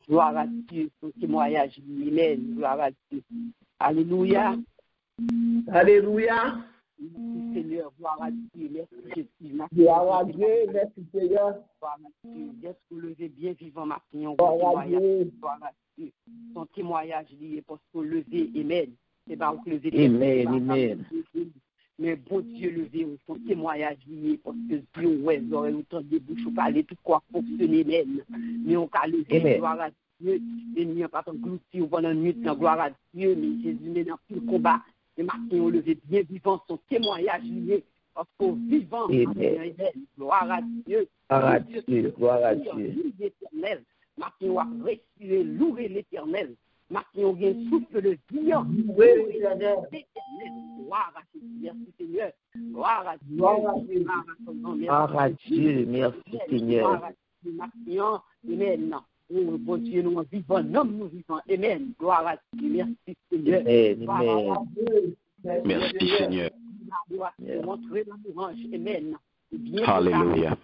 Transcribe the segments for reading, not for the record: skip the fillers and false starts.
Gloire à Dieu, son témoignage, amen. Gloire à Dieu. Alléluia. Alléluia. Merci Seigneur, gloire à Dieu, merci Jésus. Gloire à Dieu, merci Seigneur. Gloire à Dieu, laisse vous lever bien vivant, Martin. Gloire à Dieu. Gloire à Dieu. Son témoignage lié pour se lever, amen. C'est pas vous lever. Amen, amen. Mais bon Dieu levé, son témoignage lié parce que Dieu, ouais, vous aurez autant de bouches pour parler, tout quoi fonctionner, amen. Mais on peut lever, gloire à Dieu. Et n'y a pas de glouti ou pendant une nuit, gloire à Dieu, mais Jésus est dans tout le combat. Et Martin, on levé bien vivant, son témoignage lié. Parce qu'au vivant, amen. Gloire à Dieu. Gloire à Dieu, gloire à Dieu. L'éternel. Martin, on va respirer, louer l'éternel. Martin, on vient souffle de vie. Oui, l'éternel. Gloire à Dieu, merci Seigneur. Gloire à Dieu. Gloire à Dieu, merci Seigneur. Gloire à Dieu, Martin, amen. Oh, bon Dieu, nous vivons, nous vivons. Amen. Gloire à Dieu, merci Seigneur. Amen. Merci Seigneur. Montrer la louange, amen. Alléluia.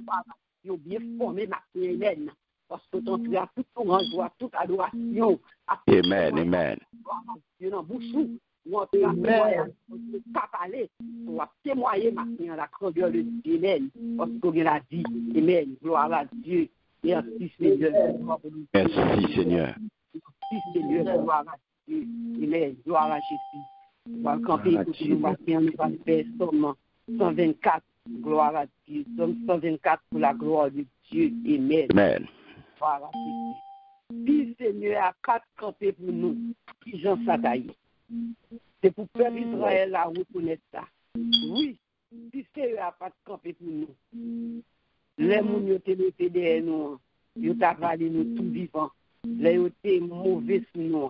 Bien formé, Martin, amen. Parce que ton Dieu a toute louange, toute adoration. Amen, amen. Dieu dans bouche, ou en témoignage, pas parler, ou à témoigner maintenant la grandeur de Dieu, amen. Parce qu'on a dit, amen. Gloire à Dieu. Merci Seigneur. Merci Seigneur. Merci Seigneur. Gloire à Dieu. Amen. Gloire à Jésus. On va camper, nous va faire Somme 124. Gloire à Dieu. Somme 124 pour la gloire de Dieu. Amen. Amen. Gloire à Jésus. Puis Seigneur a quatre campés pour nous, qui Jean Sataï. C'est pour peuple Israël à reconnaître ça. Oui, puis Seigneur a pas de campé pour nous. Les gens qui ont été derrière nous, ils ont avalé nous tout vivants. Les ont été mauvais sur nous.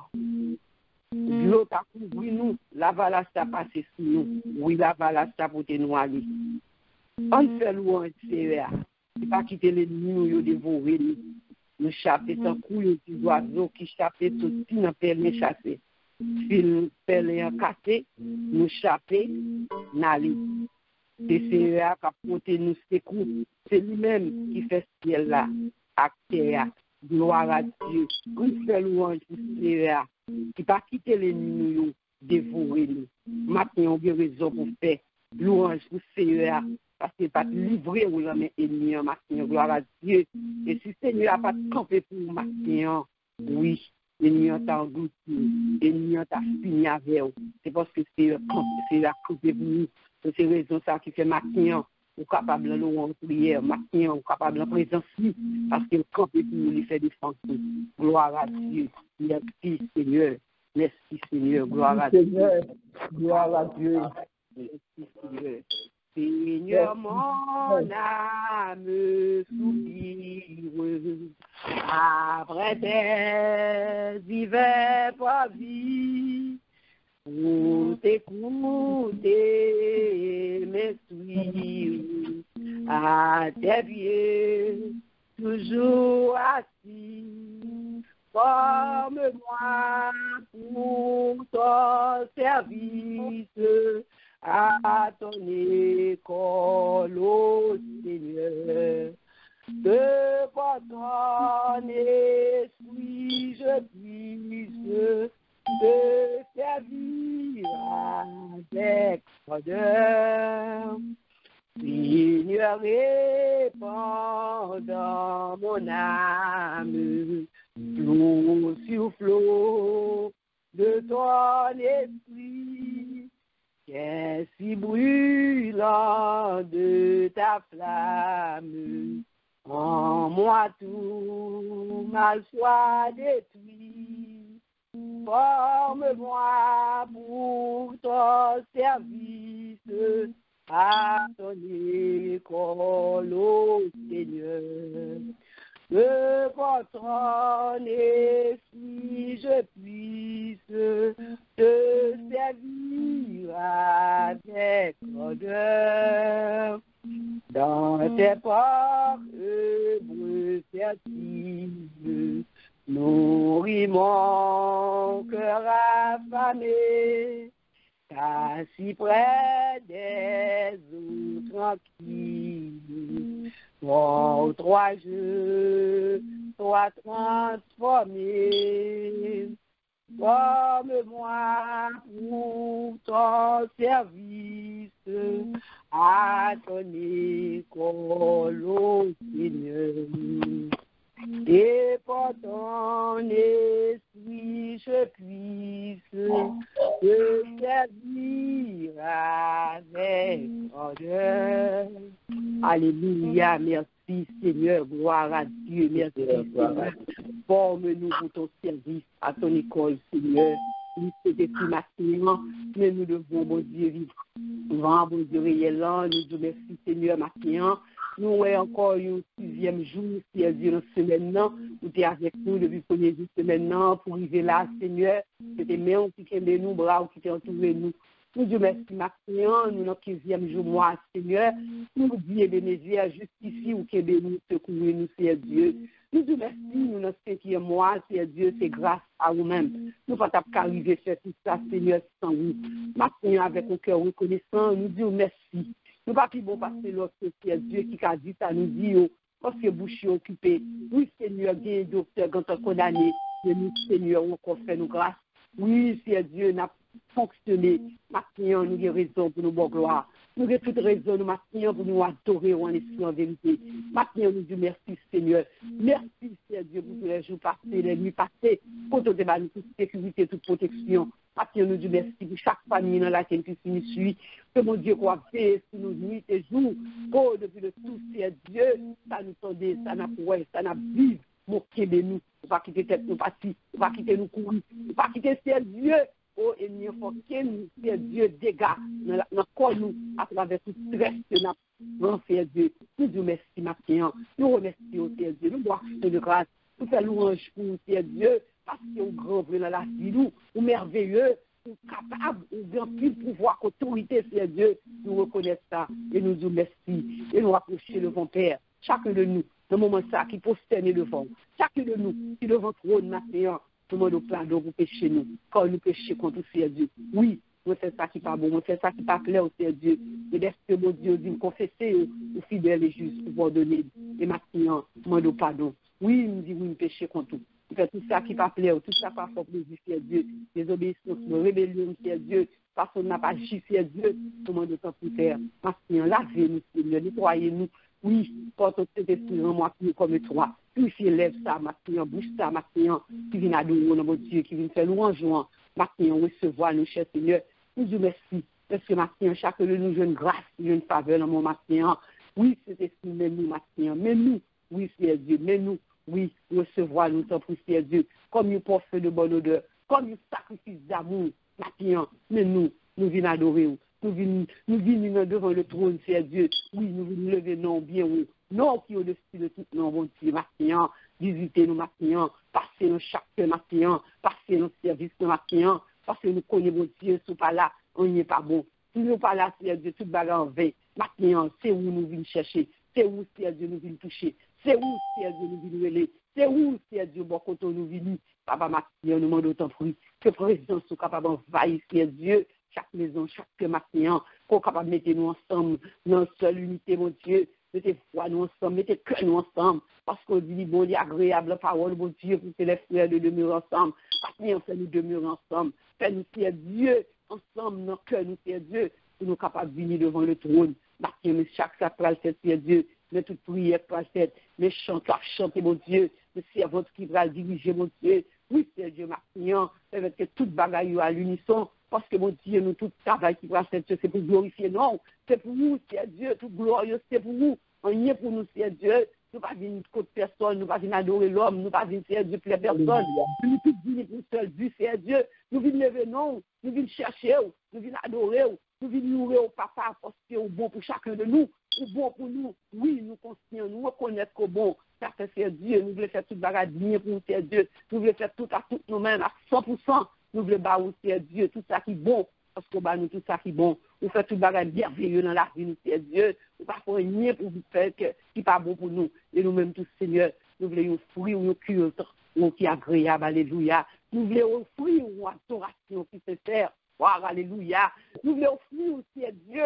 L'eau a couvert nous, la valasse a passé sur nous. Oui, la valasse a porté nous aller. On fait louange, Seigneur. C'est pas quitter les nous, ils ont dévoré nous. Nous chapper sans couille, des oiseaux qui chapper tout qui n'a pas chassé. Fil pelle en cassé, nous chapper, n'allez. C'est Seigneur qui a porté nous secours. C'est lui-même qui fait ce ciel là, acteur. Gloire à Dieu. On fait louange pour Seigneur qui n'a pas quitté les nous, dévorer nous. Maintenant, on a raison pour faire louange pour Seigneur. Parce qu'il n'a pas livré ou la main ennemie, maintenant, gloire à Dieu. Et si Seigneur n'a pas campé pour maintenant, oui, l'ennemi t'a englouti, l'ennemi t'a fini avec vous. C'est parce que c'est la campé pour nous. C'est ces raisons ça qui fait maintenant, on est capable de louer en prière, maintenant, on est capable de présence, parce qu'il campé pour nous, il fait défense. Gloire à Dieu. Merci Seigneur. Merci Seigneur. Gloire à Dieu. Gloire à Dieu. Merci Seigneur. Seigneur, mon âme soupire après tes hivers pas vie pour t'écouter, m'instruire à tes pieds, toujours assis. Forme-moi pour ton service. À ton école, ô Seigneur, que par ton esprit je puisse te servir avec ardeur. Seigneur, répand dans mon âme, flot sur flot de ton esprit. Qu'est si brûlant de ta flamme, en moi tout mal soit détruit. Forme-moi pour ton service, à ton école, ô Seigneur. Que par ton esprit je puisse te servir avec ardeur. Dans tes parole fertiles, nourris mon cœur affamé, car si près des eaux tranquilles, pour toi je sois transformé. Forme-moi pour ton service, à ton école, ô Seigneur. Et par ton esprit, je puisse te servir avec ardeur. Alléluia, merci Seigneur, gloire à Dieu, merci Seigneur. Forme-nous pour ton service à ton école, Seigneur. Nous c'était si matin, mais nous devons, bon Dieu, vivre. Bon Dieu, réel, nous disons merci Seigneur, matin. Nous avons encore un 6e jour, c'est-à-dire dans cette semaine, nous sommes avec nous depuis le premier jour de semaine pour arriver là, Seigneur. C'était même qui aimait nous, bras qui entouré nous. Nous disons merci, matin, nous dans le 15e jour, moi, Seigneur. Nous nous disons, Bénézia, justifie ou que nous secourir nous, c'est Dieu. Nous disons merci, nous dans le 5e mois, c'est Dieu, c'est grâce à vous-même. Nous ne pouvons pas arriver à faire tout ça, Seigneur, sans vous. Matin, avec un cœur reconnaissant, nous disons merci. Nous ne pouvons pas bon passer l'autre, c'est Dieu qui a dit ça, nous dit, parce que bouche est occupée. Oui, Seigneur, bien docteur, quand on condamné, mais nous, Seigneur, on encore fait nous grâce. Oui, c'est Dieu, n'a fonctionné. Maintenant, nous avons raison pour nous bonne gloire. Nous avons toute raison, nous maintenant, pour nous adorer en esprit en vérité. Maintenant, nous disons merci, Seigneur. Merci, Dieu, pour tous les jours passés, les nuits passées, pour toute sécurité, toute protection. Maintenant, nous disons merci pour chaque famille dans laquelle tu suis. Que mon Dieu qu'on a fait sur nos nuits et jours. Oh, depuis le tout, c'est Dieu, ça nous tendait, ça n'a pas, ça n'a vu. Mon Québec, nous, on va quitter tête, nous partis, on va quitter nous courir, on va quitter c'est Dieu. Oh, et nous faut que nous, c'est Dieu, dégâts dans le corps, nous, à travers tout stress que nous avons fait Dieu. Nous disons merci, maintenant. Nous remercions, c'est Dieu. Nous doivons faire de grâce. Nous faisons louange pour c'est Dieu, parce que nous grand dans la vie, nous merveilleux, nous capables, nous grand plus pouvoir qu'autorité, c'est Dieu. Nous reconnaissons ça et nous disons merci. Et nous approchons le bon Père, chacun de nous. Dans le moment ça, qui prosterne devant, chacun de nous, qui devant le trône maintenant, tout le monde au pardon pour pécher nous, quand nous péchons contre le Dieu. Oui, nous faisons ça qui n'est pas bon, nous faisons ça qui n'est pas clair au Dieu. Et laisse mon Dieu dit, confesser aux fidèles et justes pour pardonner. Et maintenant, demande au pardon. Oui, nous dit, oui, nous péchons contre tout. Nous faisons tout ça qui n'est pas clair, tout ça qui n'a pas plaisir, c'est Dieu. Désobéissance, rébellion, c'est Dieu. Personne n'a pas agi, c'est Dieu. Tout le monde est en faire. Maintenant, lavez-nous, Seigneur, nettoyez-nous. Oui, porte au Saint-Esprit en moi qui est comme toi. Puis lève ça, maintenant, bouge ça, maintenant, qui vient adorer mon Dieu, qui vient faire louange, maintenant, recevoir nous, cher Seigneur. Nous disons merci, parce que maintenant, chacun de nous, j'ai une grâce, j'ai une faveur dans mon matin. Oui, c'est Esprit, mais nous, maintenant, mais nous, oui, c'est Dieu, mais nous, oui, recevoir nous, tant pour c'est Dieu, comme une porte de bonne odeur, comme un sacrifice d'amour, maintenant, mais nous venons adorer. Nous venons devant le trône, c'est Dieu. Oui, nous venons lever non bien haut. Non qui est au-dessus de tout non bon Dieu, maintenant. Visitez nous maintenant. Passez nous chaque maintenant. Passez nos services maintenant. Parce que nous connaissons mon Dieu, si pas là, on n'est pas bon. Si nous pas là, c'est Dieu, tout bagarre en vain. Maintenant, c'est où nous venons chercher. C'est où c'est Dieu nous venons toucher. C'est où c'est Dieu nous venons relayer. C'est où c'est Dieu, bon, quand nous venons. Papa, maintenant, nous demandons autant de fruits. Que présence soit capable d'envahir, c'est Dieu. Chaque maison, chaque matin, qu'on est capable de mettre nous ensemble, dans une seule unité, mon Dieu, mettez foi nous ensemble, mettez cœur nous ensemble, parce qu'on dit, bon, il est agréable la parole, mon Dieu, pour que les frères de demeurer ensemble, maintenant, fait nous demeurer ensemble, fait nous faire Dieu, ensemble, dans cœur, nous faire Dieu, pour nous capables de venir devant le trône, maintenant, chaque sacral, c'est Dieu, mais toute prière, mais chante, chanter, mon Dieu, le servante qui va diriger, mon Dieu, oui, c'est Dieu, maintenant, avec que toute bagaille à l'unisson, parce que mon Dieu, nous, tout travail qui va faire, c'est pour glorifier, non, c'est pour nous, c'est Dieu, tout glorieux, c'est pour nous, on y est pour nous, c'est Dieu, nous ne pas venir contre personne, nous ne pas venir adorer l'homme, nous ne pas venir faire Dieu pour les personnes, nous tous venir pour seul but, c'est Dieu, nous venons lever, non, nous venons chercher, nous venons adorer, nous venons louer au papa, parce que c'est bon pour chacun de nous, c'est bon pour nous, oui, nous conscients, nous reconnaissons que bon, ça fait c'est Dieu, nous voulons faire toute bagarre bien pour c'est Dieu, nous voulons faire tout à toutes nous-mêmes à 100%. Nous voulons barouser Dieu, tout ça qui est bon, parce que nous tout ça qui est bon. Nous faisons tout bagage merveilleux dans la vie, nous c'est Dieu. Nous ne pouvons pas rien pour vous faire qui n'est pas bon pour nous. Et nous-mêmes, tous, Seigneur, nous voulons offrir une culte qui est agréable, alléluia. Nous voulons offrir une adoration qui se fait, alléluia. Nous voulons offrir aussi à Dieu,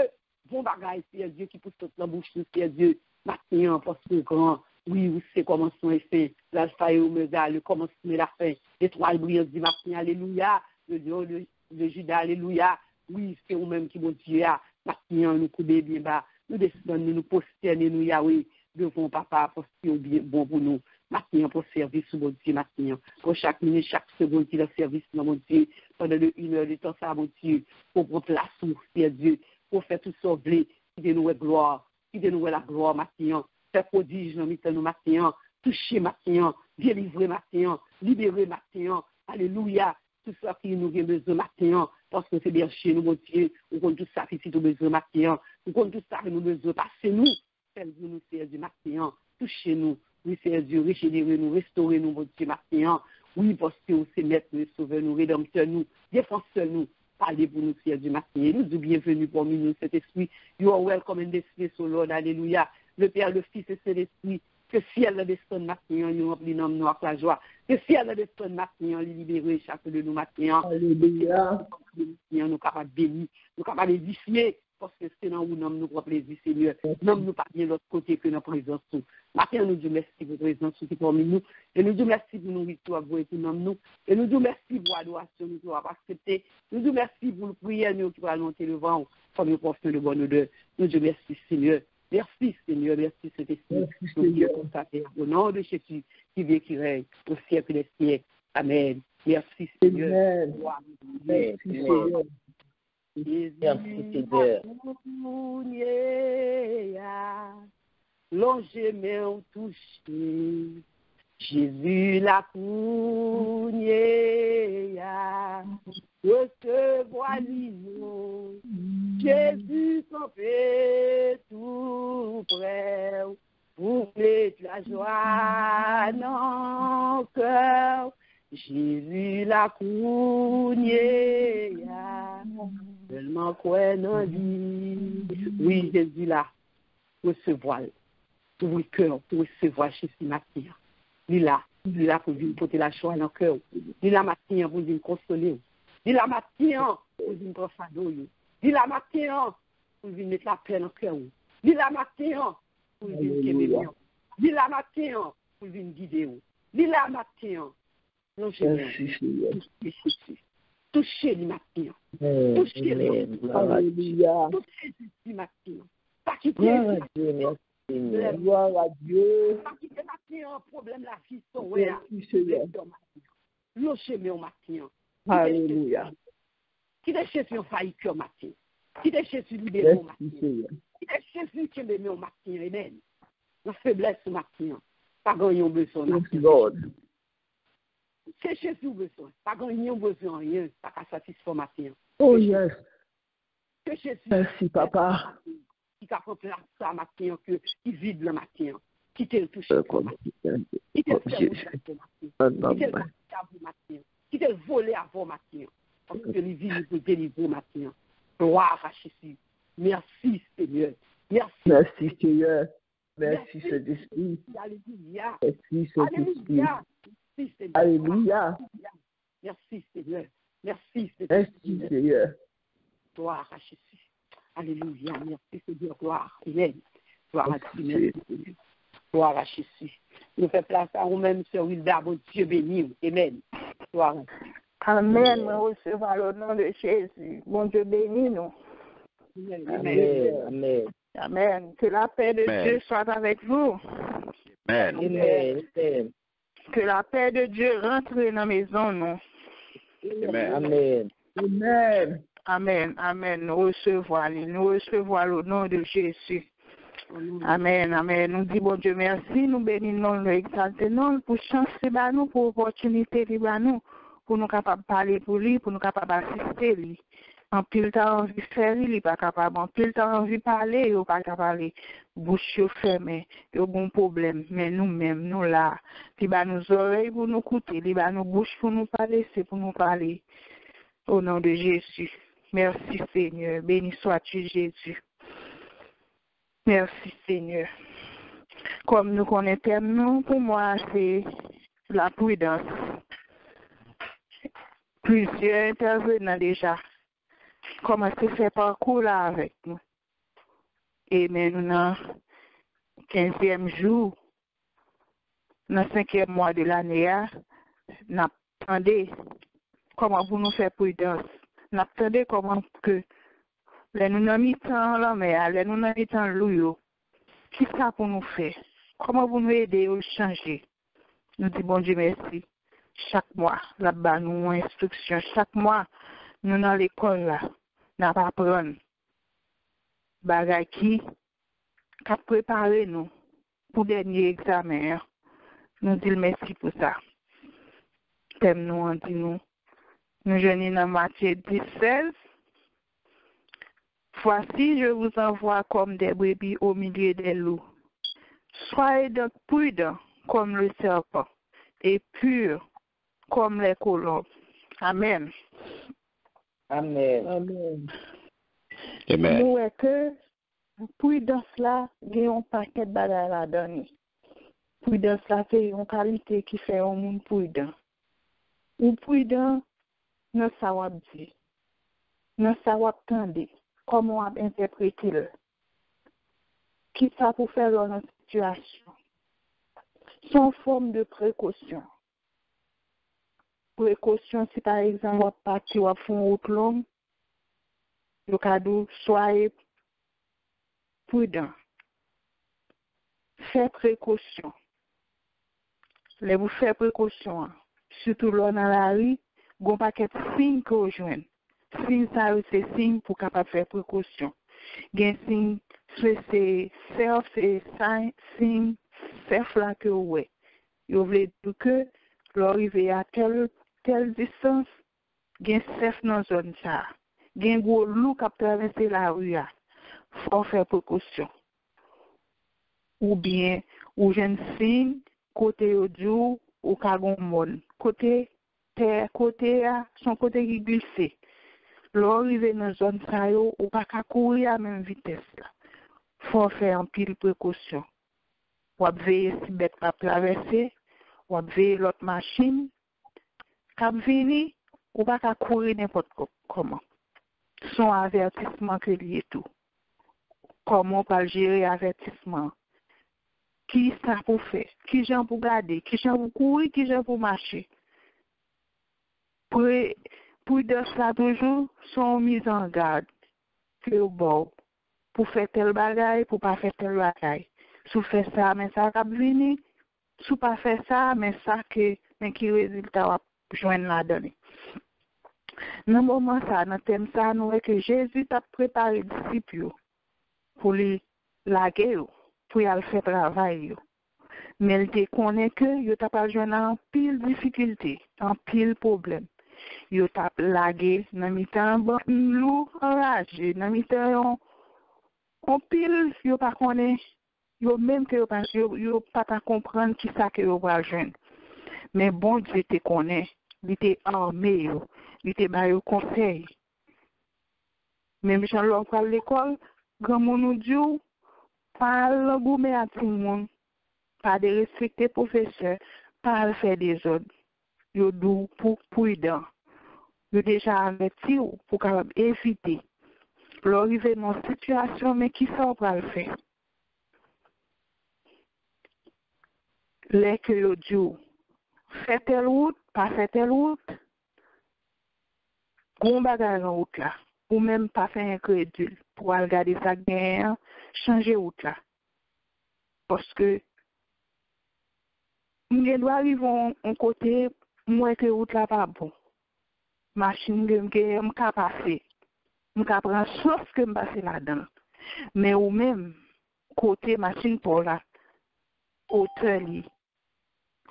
bon bagage, c'est Dieu qui pousse toute la bouche, c'est Dieu. Maintenant, parce que grand, Oui, vous savez commencement et fin, l'alpha et oméga, le commencement et la fin, l'étoile brillante du matin, alléluia, le Dieu de Judas, alléluia. Oui, c'est vous-même qui, mon Dieu, matin, nous couper bien bas, nous descendons, nous posterner, nous, Yahweh, devant papa, pour ce qui est bien bon pour nous. Matin, pour service, mon Dieu, matin, pour chaque minute, chaque seconde, qui est le service, mon Dieu, pendant une heure de temps, ça, mon Dieu, pour prendre place, mon Dieu, pour faire tout sauver, qui de nous est gloire, qui de nous est la gloire, matin, faire prodige, nous, matin, toucher, matin, délivrer, matin, libérer, matin, alléluia, tout ça qui nous a besoin, matin, parce que c'est bien chez nous, mon Dieu, nous avons tout ça qui nous a besoin, matin, nous avons tout ça qui nous a besoin, passez-nous, faites-nous, nous, Seigneur Dieu, matin, touchez-nous, oui, Seigneur Dieu, régénérez-nous, restaurez-nous, mon Dieu, matin, oui, parce que vous êtes maître, nous, sauveur, nous, rédempteur, nous, défenseur, nous, parlez pour nous, Seigneur Dieu, matin, nous disons bienvenue parmi nous, cet esprit, you are welcome in this place, oh Lord, alléluia, le Père, le Fils et Saint-Esprit, que ciel le destin matin, nous remplit nos noms avec la joie, que ciel le destin matin, nous libérer chaque de nous matin, Alléluia. nous capables de bénir, nous capables d'édifier, parce que c'est dans où nous propre plaisir, Seigneur. Nous ne pas bien de l'autre côté que notre présence. Matin, nous disons merci pour votre présence qui est parmi nous. Et nous disons merci pour nous victoire, pour nous. Et nous disons merci pour l'adoration, nous devons accepter. Nous disons merci pour la prière, nous qui va monter le vent, comme nous portons de bonne odeur. Nous disons merci, Seigneur. Merci, Seigneur. Merci, Saint-Esprit. Nous Dieu constaté. Au nom de Jésus, qui vit, qui règne, au siècle des siècles. Amen. Merci, Seigneur. Amen. Merci, Seigneur. Merci, Seigneur. Longé mais on touché, Jésus la cougné, recevoir l'ignon, Jésus s'en fait tout près, pour mettre la joie dans le cœur, Jésus la cougné, seulement quoi non dit, oui Jésus là, recevoir. Pour le cœur, pour recevoir Jésus matin. Il est là pour venir porter la joie dans le cœur. Il est là matin pour venir consoler. Il est là matin pour venir prendre fardeau. Il est là matin pour venir mettre la paix dans le cœur. Il est là matin pour venir quérir. Il est là matin pour venir guider. Il est là matin. Non, touchez le matin. Touchez le matin. Touchez le matin. Pas quitter le Gloire à Dieu. Qui te matin un problème la vie son ouais. Le chemin au matin. Alléluia. Qui te cherche un failli cœur matin. Qui te cherche libérer au matin. Qui te cherche qui me au matin. Amen. La faiblesse au matin. Pas gagner besoin. C'est Jésus besoin. Pas gagner besoin rien. Pas qu'à satisfaire matin. Oh yes. Que Jésus. Merci papa. Qui a fait place ça matin, qui vide le matin, qui te le touche le matin, qui te le fait le matin, qui te le volé avant matin, parce que les vies nous délivrent matin. Gloire à Jésus. Merci Seigneur. Merci Seigneur. Merci Saint-Esprit. Alléluia. Merci Saint-Esprit. Alléluia. Merci Seigneur. Merci Seigneur. Gloire à Jésus. Alléluia, merci Seigneur, gloire, amen. Gloire à Dieu, gloire à Jésus. Nous faisons place à nous-mêmes, Sœur Wilda, bon Dieu béni, amen. Gloire à Dieu. Amen, nous recevons le nom de Jésus. Bon Dieu béni nous. Amen. Amen. Amen. Que la paix de Dieu soit avec vous. Amen. Amen. Que la paix de Dieu rentre dans la maison, nous. Amen. Amen. Amen. Amen, amen. Nous recevons le nom de Jésus. Amen, amen. Nous disons, bon Dieu, merci. Nous bénissons, nous exaltons pour chance, nous, pour opportunité, nous, pour nous capables de parler pour lui, pour nous capables d'assister lui. En pile temps, envie de faire, il n'est pas capable. En pile temps, envie de parler, il n'est pas capable de parler. Bouche fermée, il y a un bon problème. Mais nous-mêmes, nous là, il va nous oreilles pour nous écouter, il va nous bouche pour nous parler, c'est pour nous parler. Au nom de Jésus. Merci Seigneur. Béni sois-tu Jésus. Merci Seigneur. Comme nous connaissons, pour moi, c'est la prudence. Plusieurs intervenants déjà. Comment se fait parcours là avec nous. Et maintenant, 15e jour dans le 5e mois de l'année, n'attendez comment vous nous faites prudence. N'attendez comment que les nous n'avons mis temps là, mais les nous n'avons mis temps loup. Qui ça pour nous faire? Comment vous nous aidez à changer? Nous disons bon Dieu merci. Chaque mois, là-bas, nous avons instruction. Chaque mois, nous dans l'école là, nous pas apprendre. Bagay qui a préparé nous pour le dernier examen. Nous disons merci pour ça. Thème nous, on dit nous jeunes dans Matthieu 10:16. Voici, je vous envoie comme des brebis au milieu des loups. Soyez donc prudents comme le serpent et purs comme les colombes. Amen. Amen. Amen. Nous est que prudence là, il y a un paquet de bagages à donner. Prudence là, c'est une qualité qui fait un monde prudent. Ou prudent, nous savons dire, nous savons attendre, comment on interpréter le. Qui ça pour faire dans une situation? Sans forme de précaution. Précaution, si par exemple, on partit ou font route longue, le cadeau, soyez prudent. Faites précaution. Les vous faites précaution. Surtout là dans la rue, il y a un paquet de signes que vous joignez. Signes, ça, c'est signe pour capable faire précaution. Il y a un signe, c'est self, c'est signe, self là que vous voyez. Vous voulez dire que l'arrivée à telle distance, il y a un self dans la zone ça. Il y a un gros loup qui a traversé la rue. Il faut faire précaution. Ou bien, ou j'ai un signe, côté audio, ou cagon monde. Côté terre, son côté qui glisse. L'arrivée dans la zone ça, ou pas qu'à courir à la même vitesse. Il faut faire un pile précaution. Ou veiller si bête va traverser, ou veiller l'autre machine. Quand vini, ou pas qu'à courir n'importe comment. Son avertissement que lié tout. Comment pas gérer avertissement? Qui ça pour faire? Qui j'en pour garder? Qui j'en pour courir? Qui j'en pour marcher? Pour de ça toujours, sont mis en garde. Que bon, pour faire tel bagaille, pour pas faire tel bagaille. Si fait ça, mais ça va venir. Si pas faire ça, mais ça mais qui résultat va joindre la donnée. Dans le moment ça, dans le thème ça, nous voyons que Jésus a préparé les disciples pour les laguer, pour y aller faire travail. Mais il connaît que il n'a pas joué en pile difficulté, en pile problème. Il a lagué dans le temps loup enragé, dans le temps en pile, il n'a pas connaît, il même que il pas comprendre qui ça que il va jouer. Mais bon Dieu te connaît, il était armé, il était bas au conseil. Même si on va à l'école, grand monde nous dit pas le gourmet à tout le monde, pas de respecter professeur, pas faire des ordres. Yo dou pour prudent. Yo déjà averti pour capable éviter. L'arrivée dans une situation, mais qui ça va le faire? Les que yo dit, fait telle route, pas fait telle route, gon bagage en route là, ou même pas faire un crédit pour regarder ça gain, changer route là. Parce que on doit arriver en côté, moi que route là pas bon. Machine que m'ka passer. M'ka prendre chance que m'passer là-dedans. Mais ou même côté machine pour là, hauteur li.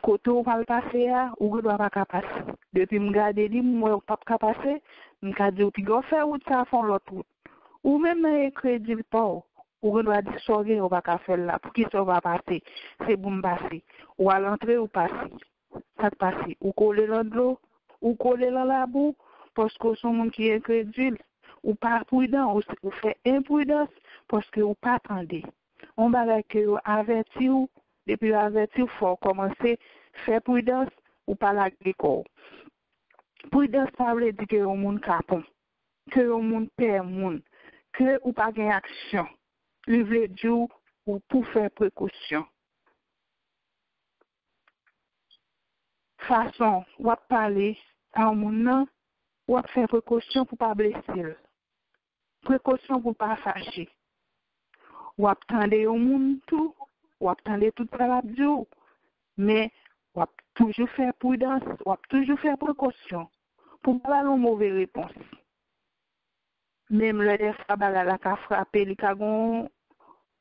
Côté où va le passer ou doit pas passer. Depuis m'garder li moi pas passer, m'ka dit puis go faire route ça font l'autre route. Ou même crédit pas ou doit dire sortir on va faire là pour qui ça va passer. C'est bon passer. Ou à l'entrée ou passer. Ça passer ou coller dans l'eau ou coller dans la boue parce que son monde qui est crédule ou pas prudent ou fait imprudence parce que ou pas attendez. On va que averti ou depuis averti faut commencer faire prudence ou pas la l'école. Prudence ça veut dire que au monde capon, que au monde perd monde, que ou pas gain action. Il veut dire ou pour faire précaution. façon, ou parler à un monde, ou faire précaution pour pas blesser. Précaution pour pas fâcher. Ou attendre au monde tout, ou attendre tout ça dire, mais ou toujours faire prudence, ou toujours faire précaution pour pas avoir une mauvaise réponse. Même le fois la ka frapper, li ka gon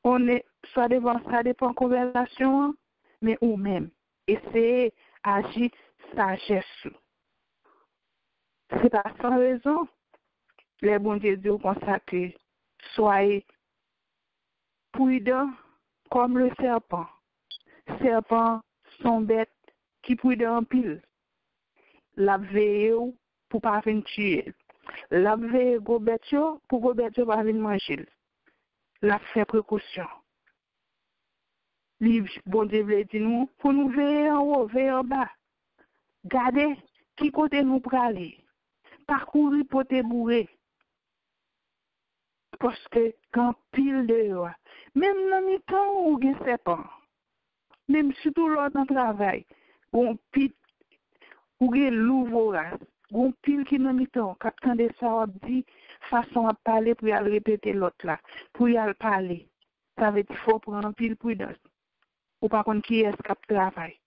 on est soit devant ça dépend conversation, mais ou même essayer agir sagesse. C'est pas sans raison. Les bons Dieu disent comme ça que soyez prudents comme le serpent. Serpent sont bêtes qui prudent en pile. La veille pour pas venir tuer. La veille go bête pour go bête pas venir manger. La fait précaution. Livre bon Dieu veut dire nous pour nous veiller en haut, veiller en bas. Gardez qui côté nous pour aller. Parcourir pour te bourrer. Parce que quand pile dehors, même dans le temps où il y a serpent, même surtout lors d'un travail, on pile, où il y a loup vorace, on pile qui dans le temps, quand de ça, on dit façon à parler pour y aller répéter l'autre là, pour y aller parler. Ça veut dire qu'il faut prendre pile prudence. Ou par contre, qui est-ce qui travaille?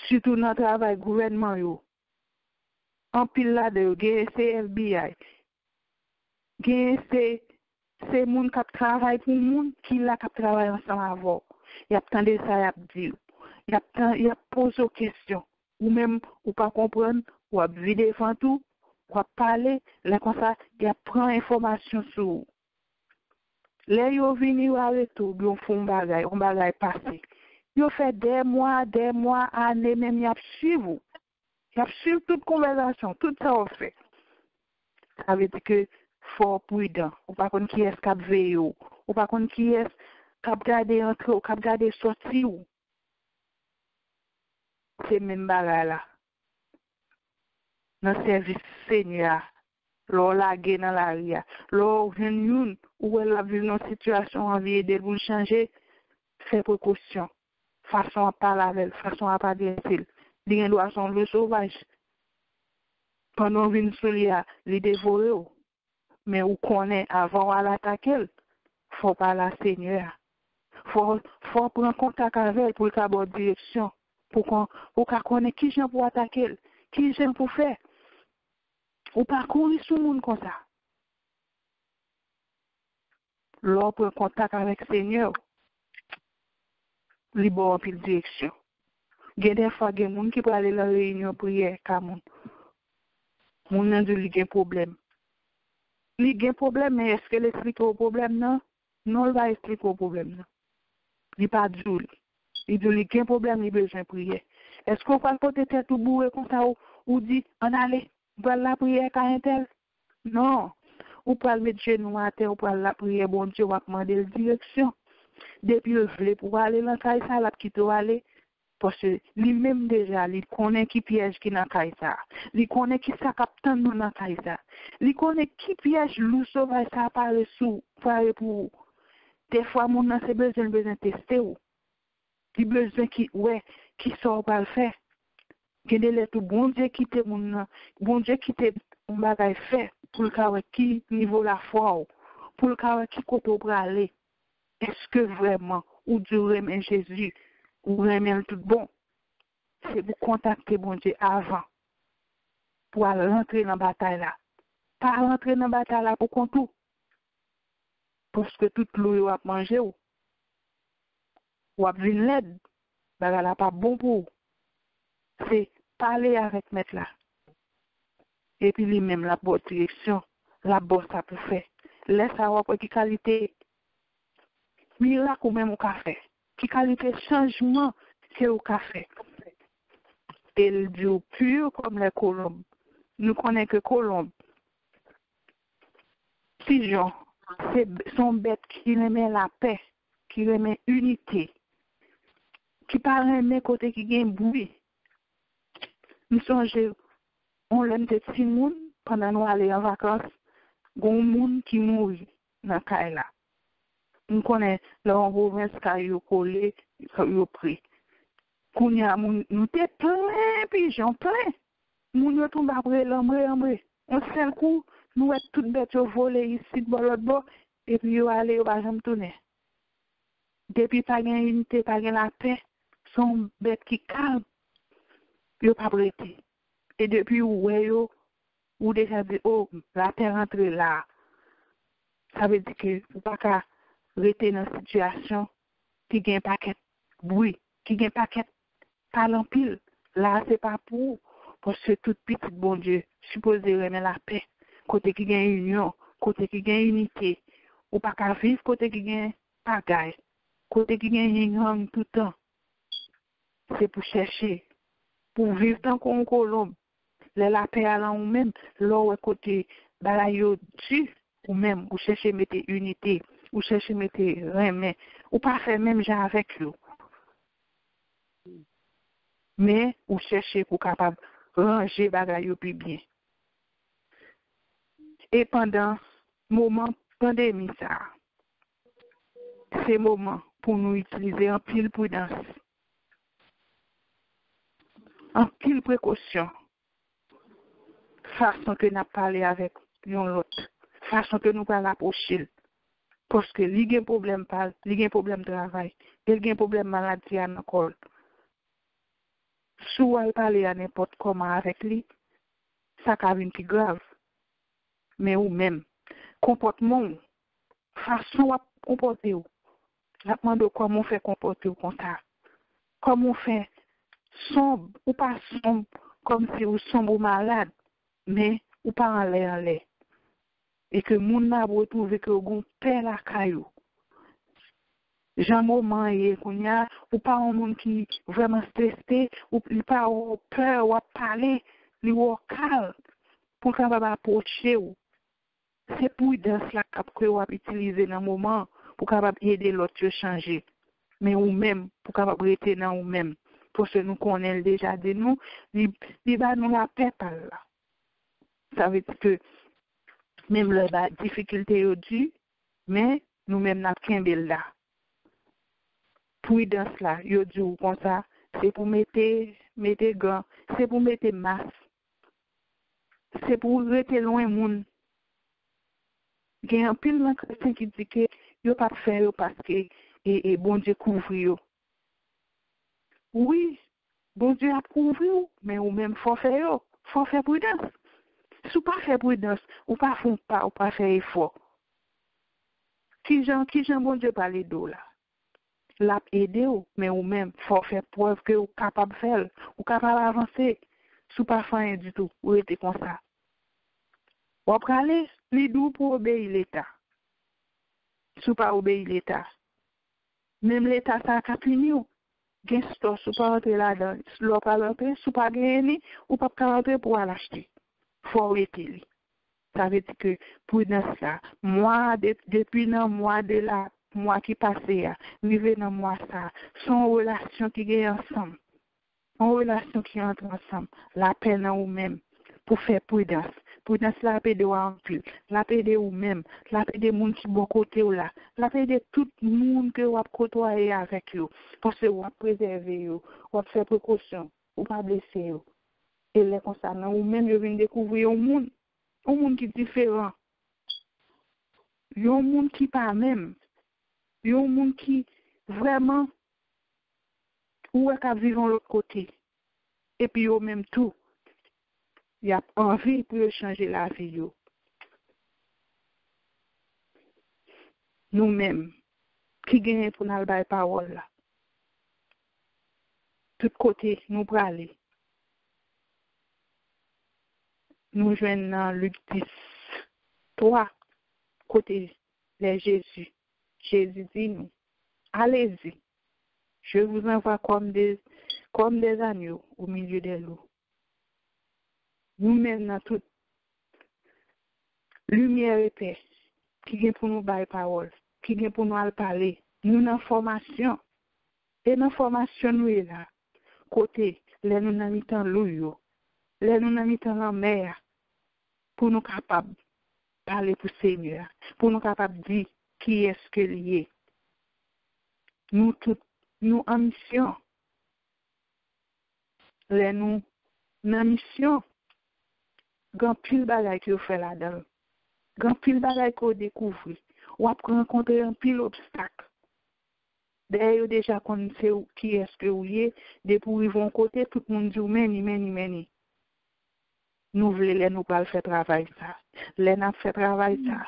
Surtout dans le travail gouvernement, yo. En pile là de c'est FBI. C'est moun qui travaille pour moun qui là qui travaille ensemble avec. Y a attendé ça y a dit. Y a posé des questions ou même ou pas comprendre ou a vider devant tout ou a parler là comme ça y a prend information sur. Là yo vini ou avec tout, yo font on bagay passé. Yo fait des mois, années même y a suivre. Y a suivre toute conversation, tout ça on fait. Ça veut dire que fort prudent, ou pas qu'on qui est cap veille ou pas qu'on qui est cap garder entrer ou cap garder sortir ou c'est même bagarre là dans service Seigneur l'on la gagne dans la ria l'on vient ou elle a vu une situation envie de vous changer faire précaution façon à parler avec façon à parler avec il doit son le sauvage pendant vinn solia les dévorer mais ou connaît avant à l'attaquer, faut pas la Seigneur. Faut prendre contact avec elle pour la bonne direction, pour qu'on connaît qui j'en pour attaquer, qui j'en pour faire. Ou pas courir sur le monde comme ça. L'on prend contact avec le Seigneur, li bon pile direction. Il y a des fois, il y a des gens qui peuvent aller dans la réunion prière, comme moun nan di li gen problème. Li gen problème, mais est-ce que l'explique au problème non? Non, il va expliquer au problème non. Il pas du tout. Il dit li gen problème, il besoin de prier. Est-ce qu'on va porter tête tout bourré comme ça ou dit on allez, on va la prière quand un tel? Non. Ou pas le mettre genou à terre, ou pas la prière, bon Dieu, va demander la direction. Depuis le vle pour aller dans la ça, la quitte aller. Parce que lui-même déjà, il connaît qui piège qui n'a pas ça. Il connaît qui ça captain nous n'a pas ça. Il connaît qui piège loup sauvage ça apparaît sous pour. Des fois, mon n'a c'est besoin tester ou. Il besoin qui sort pas le faire. Qu'il est tout bon Dieu qui te bon Dieu qui te on bagay fait pour le cas qui niveau la foi pour le cas qui côté pour aller. Est-ce que vraiment ou Dieu remet Jésus ou remet tout bon? C'est vous contacter bon Dieu avant pour rentrer dans la bataille là. Pas rentrer dans la bataille là pour compter. Parce que tout l'eau a mangé ou a venir l'aide. Bagay là pas bon pour. C'est parler avec maître là. Et puis lui-même la bonne direction, la bonne ça peut faire. Laisse savoir pour quelle qualité miracle ou même au café. Quelle qualité changement que au café. Et le Dieu pur comme les colombes. Nous connaissons que colombes. Pigeons, sont bêtes qui remettent la paix, qui remettent unité, qui parlent de côté qui gagne bruit. Nous songeons, on l'aime de petits moun pendant nous aller en vacances, gon moun qui mourit dans caille là. Nous connaissons l'envoi qui yo collé, yo pris. Kounya moun nous te plein pigeons plein. Moun yo tombe après l'ombre. On seul coup, nous êtes toutes bêtes volées ici de l'autre bord, et puis yo aller au pas jamais tourner. Depuis pas gain unité, pas gain la paix, sont bêtes qui calme, yo pas prêté. Et depuis yo ou déjà dit oh la paix rentre là. Ça veut dire que vous pas qu'à rester dans une situation qui gagne paquet bruit, qui gagne paquet parle en pile. Là c'est pas pour parce que tout petit bon Dieu supposé remettre la paix, côté qui gagne union, côté qui gagne unité, ou pas qu'à vivre côté qui gagne pagaille, côté qui gagne tout le temps. C'est pour chercher, pour vivre tant qu'on colombe, la paix à l'en ou même, là côté balayo tu ou même ou chercher mettre unité, ou chercher mettre remet, ou pas faire même genre avec eux. Mais ou chercher pour capable ranger bagay plus bien. Et pendant moment pandémie ça, c'est moment pour nous utiliser en pile prudence, en pile précaution, façon que nous parler avec l'autre, façon que nous parlons approcher. Parce que li gen problème parle, li gen problème travail, li gen problème maladie à l'école. Si elle parle à n'importe comment avec lui, ça va venir plus grave. Mais ou même, comportement, façon à comporter ou, la demande comment on fait comporter ou comme ça. Comment on fait sombre ou pas sombre, comme si ou sombre ou malade, mais ou pas en l'air. Et que moun n'a pas retrouvé que vous paix la caillou. Jean moment et qu'on y a, ou pas un monde qui vraiment stressé, ou pas peur, ou parler, ou calme, pour capable approcher ou. C'est pour dans cela que vous utiliser dans le moment, pour capable aider l'autre à changer. Mais ou même, pour capable rester dans ou même. Parce que nous connaissons déjà de nous, il va nous la paix par là. Ça veut dire que même la difficulté est due, mais nous-mêmes n'a qu'un bel là. Puis dans cela, yo dit comme ça, c'est pour mettre gants, c'est pour mettre masque, c'est pour rester loin moun. Il y a un pile de chrétiens qui dit que yo pas faire parce que et bon Dieu couvre yo. Oui, bon Dieu a couvert, mais ou même faut faire prudence. Si ou pas faire prudence, ou pas font pas, ou pas faire effort. Qui j'en bon Dieu parler d'eau là. L'a aider ou, mais ou même faut faire preuve que ou capable faire, ou capable avancer. Si ou pas faire rien du tout, ou était comme ça. Ou après aller, les doux pour obéir l'État. Si ou pas obéir l'État. Même l'État ça a puni ou. Gen store, si ou pas rentrer là-dedans, si ou pas rentrer, si ou pas gagner, ou pas rentrer pour l'acheter. Faut arrêter lui. Ça veut dire que prudence là, moi depuis dans mois de là, mois qui passé, arrivé dans mois ça, son relation qui gagne ensemble, en relation qui entre ensemble, la peine ou même pour faire prudence. Prudence la paix de ou en plus, la paix de ou même, la paix de monde qui bon côté ou là, la paix de tout monde que ou a côtoyer avec vous, parce que ou a préserver vous, ou a faire précaution, ou pas blesser vous. Et les concernant ou même vous venez découvrir un monde qui est différent. Il y a un monde qui pas même. Il y a un monde qui vraiment ou est vivre de l'autre côté. Et puis au même tout, il y a envie pour changer la vie. Nous-mêmes, qui gagnons pour nous la parole là. Tout côté, nous pour aller. Nous joignons dans Luc 10, 3, côté les Jésus. Jésus dit nous, allez-y, je vous envoie comme des agneaux au milieu des loups. Nous-mêmes, dans toute lumière et paix, qui vient pour nous bailler parole, qui vient pour nous parler, nous dans formation. Et dans formation, nous est là, côté, les nous n'avons pas l'eau, les nous n'avons pas la mer, pour nous capables de parler pour le Seigneur, pour nous capables de dire qui est-ce que lié. Nous tous, nous en mission, les nous Dans mission, grand pile bagay que vous faites là-dedans. Grand pile bagay que vous découvrez. Ou après rencontrer un pile obstacle. D'ailleurs, déjà, quand on sait qui est-ce que vous êtes, depuis qu'ils vont côté, tout le monde dit, meni. Nous voulons, nous pas faire travail ça. Les n'a fait travail ça.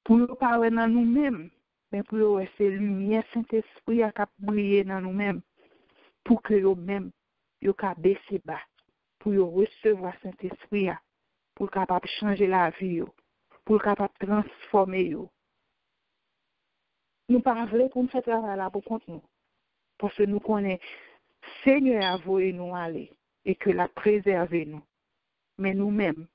Pour nous parler dans nous-mêmes, mais pour nous, c'est lumière, Saint-Esprit, qui a brillé dans nous-mêmes. Pour que nous-mêmes, nous puissions baisser bas. Pour nous recevoir Saint-Esprit, pour capable changer la vie, pour capable transformer. Nous ne voulons pas pour nous faire travail là pour contre nous. Parce que nous connaissons, Seigneur a voulu nous aller et que la préserver nous. Mais nous-mêmes,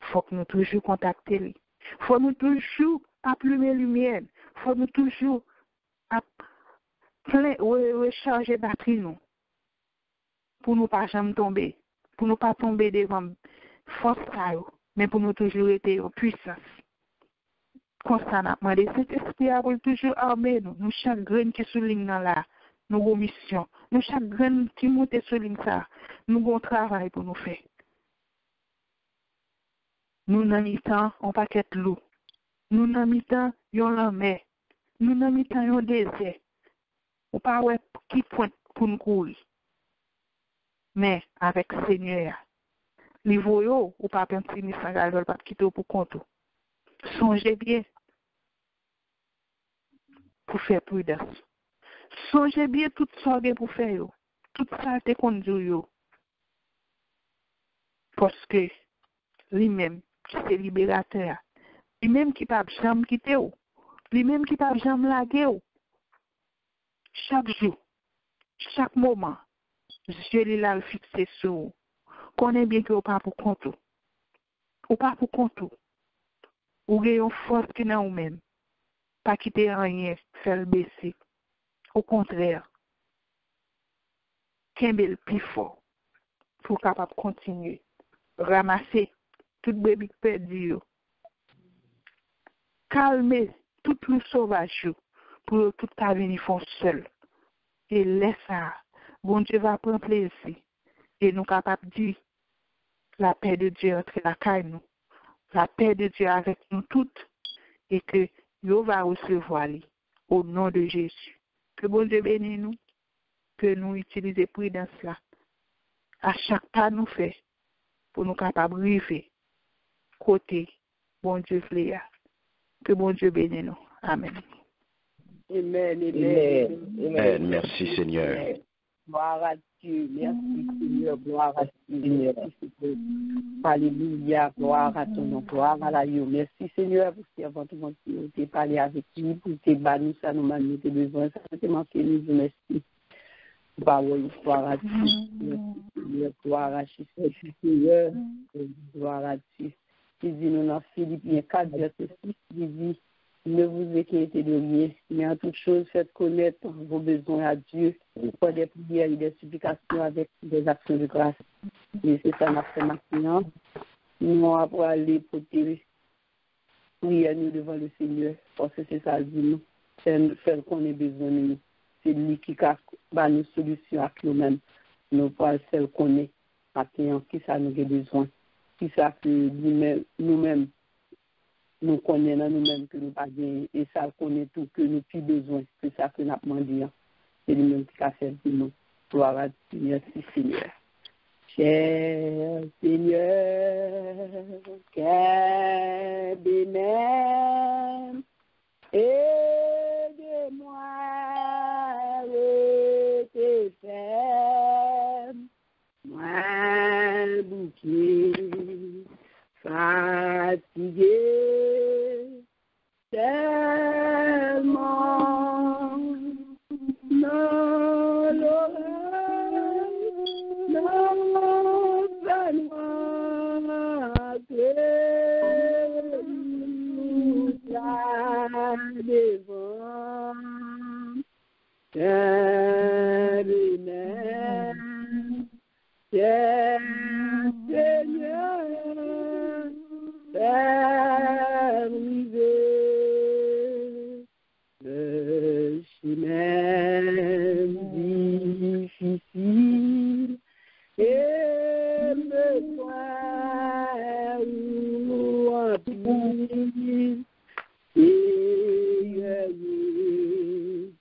il faut que nous toujours contacter lui. Il faut nous toujours aplumer lumière. Il faut nous toujours recharger batterie nous. Pour nous pas jamais tomber. Pour nous pas tomber devant force, mais pour nous toujours être en puissance. Constamment, cet esprit a toujours armé nous. Nous chaque graine qui souligne dans la nos missions. Nous chaque graine qui monte sur ligne ça. Nous avons un travail pour nous faire. Nous n'avons mi-temps, on paquet l'eau. Nous n'avons mi-temps, yon la mer. Nous n'avons mi-temps, yon désert. On pas ouais qui pointe pour nous courir. Mais avec Seigneur, les voyous, ou pas penser ni sans gagner pas quitter pour compte. Songez bien pour faire prudence. Songez bien tout ça pour faire. Tout ça te conduit. Parce que lui-même, c'est libérateur. Lui-même qui ne peut jamais quitter. Lui-même qui ne peut jamais laguer. Chaque jour, chaque moment, Dieu l'a fixé sur vous. Connaissez bien que vous pas pour compte. Vous pas pour compte. Vous avez une force qui n'a vous-même. Pas quitter rien, faire le baisser. Au contraire, qu'un bel plus fort pour capable continuer. Ramasser tout bébé perdu. Calmer tout le sauvage pour tout ta venir font seul. Et laisse ça. Bon Dieu va prendre plaisir. Et nous capables de dire la paix de Dieu entre la caille nous. La paix de Dieu avec nous toutes. Et que Dieu va recevoir lui. Au nom de Jésus. Que bon Dieu bénisse nous. Que nous utilisions prudence là. À chaque pas nous fait. Pour nous capables de arriver. Côté. Bon Dieu fléa. Que bon Dieu bénisse nous. Amen. Amen. Amen. Merci Seigneur. Gloire à Dieu. Merci Seigneur. Gloire à Dieu. Alléluia. Gloire à ton nom. Gloire à la Dieu. Merci Seigneur pour ce avant tout le monde qui parlé avec lui, pour tes nous, ça nous m'a mis besoin. Ça te manqué, nous merci. Parole, gloire à Dieu. Merci Seigneur. Gloire à Jésus. Seigneur. Gloire à Dieu. Il dit nous dans Philippiens 4, verset 6, il dit ne vous inquiétez de rien, mais en toute chose, faites connaître vos besoins à Dieu, par des prières et des supplications avec des actions de grâce. Et c'est ça, notre maintenant. Nous allons aller porter prier nous devant le Seigneur, parce que c'est ça, dit nous, c'est faire qu'on ait besoin de nous. C'est lui qui a nos solutions à nous-mêmes. Nous pas celles qu'on est, à qui ça nous a besoin, qui ça que nous-mêmes, nous connaissons nous-mêmes que nous pas bien et ça connaît tout que nous plus besoin que ça que nous demandé. C'est lui-même qui a fait pour nous. Gloire à Dieu, merci Seigneur. Cher Seigneur, qu'est bénin, aide-moi à rester ferme, moi bouquet. Fatigué, tellement, non, non, fais-moi que nous devant, Seigneur, arrivé le chemin difficile et vie, Seigneur,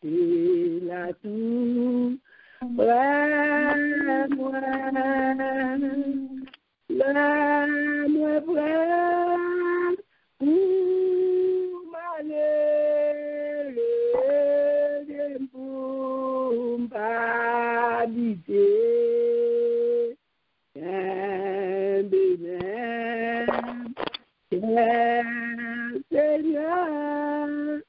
de la tour, prends-moi, la-moi prends, pour m'aller, pour m'habiter. Seigneur,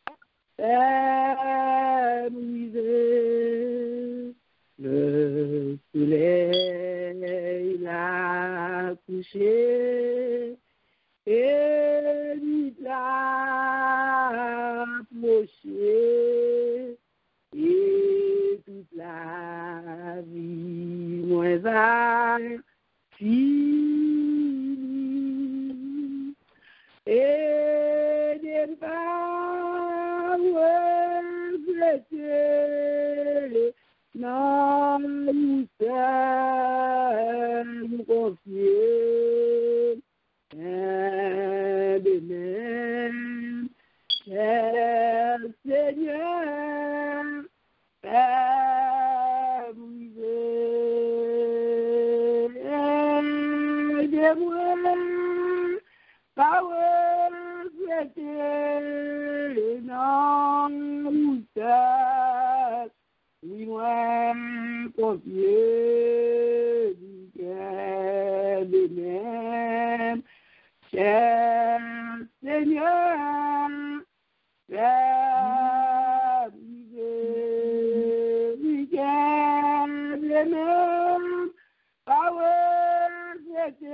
brisé, le soleil l'a couché et l'île l'a approché et toute la vie moins fini et des pas regretter non nous sommes confiés de même cher Seigneur aidez-moi pas regretter non nous sommes oui moi confié de même cher Seigneur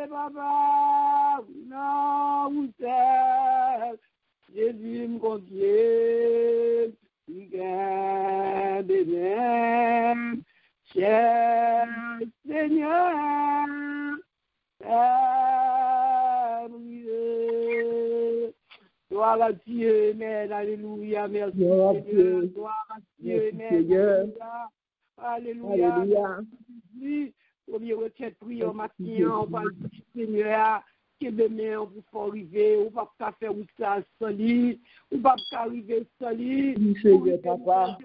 Papa, non, vous êtes, Jésus me confie, il garde même, cher Seigneur, gloire à Dieu, Amen, alléluia, merci Seigneur, gloire à Dieu, Amen, alléluia, premier retraite prière matin, on va dire Seigneur, que demain on vous arriver, on va pas faire ça sans lui, on va pas arriver sans lui. Seigneur papa,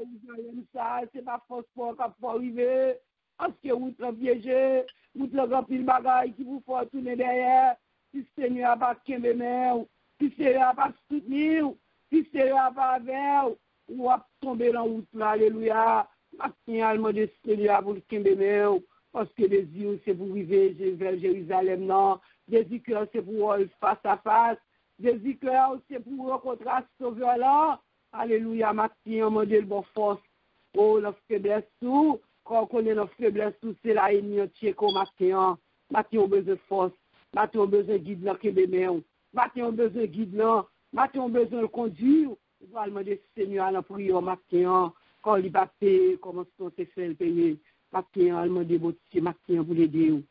c'est pas force pour arriver, parce que vous êtes piégé, vous êtes rempli de bagailles qui vous font tourner derrière. Si Seigneur pas qu'aimer main, si Seigneur pas soutenir, si Seigneur pas vers, on va tomber dans route là, alléluia. Matin allemand de Seigneur pour qu'aimer main. Parce que les yeux, c'est pour vivre vers Jérusalem, non. Des yeux, c'est pour face à face. Des yeux, c'est pour rencontrer ce sauveur-là. Alléluia, matin, on m'a dit le bon force. Oh, la faiblesse, tout. Quand on connaît la faiblesse, tout, c'est la ennemi entier comme matin. Matin, on a besoin de force. Matin, on a besoin de guide là, qui est bien. Matin, on a besoin de guide là. Matin, on a besoin de conduire. On va demander Seigneur à la prière, matin. Quand il va payer, comment est-ce qu'on s'est fait le payer? Matin, allemand de Botier, matin, pour l'aider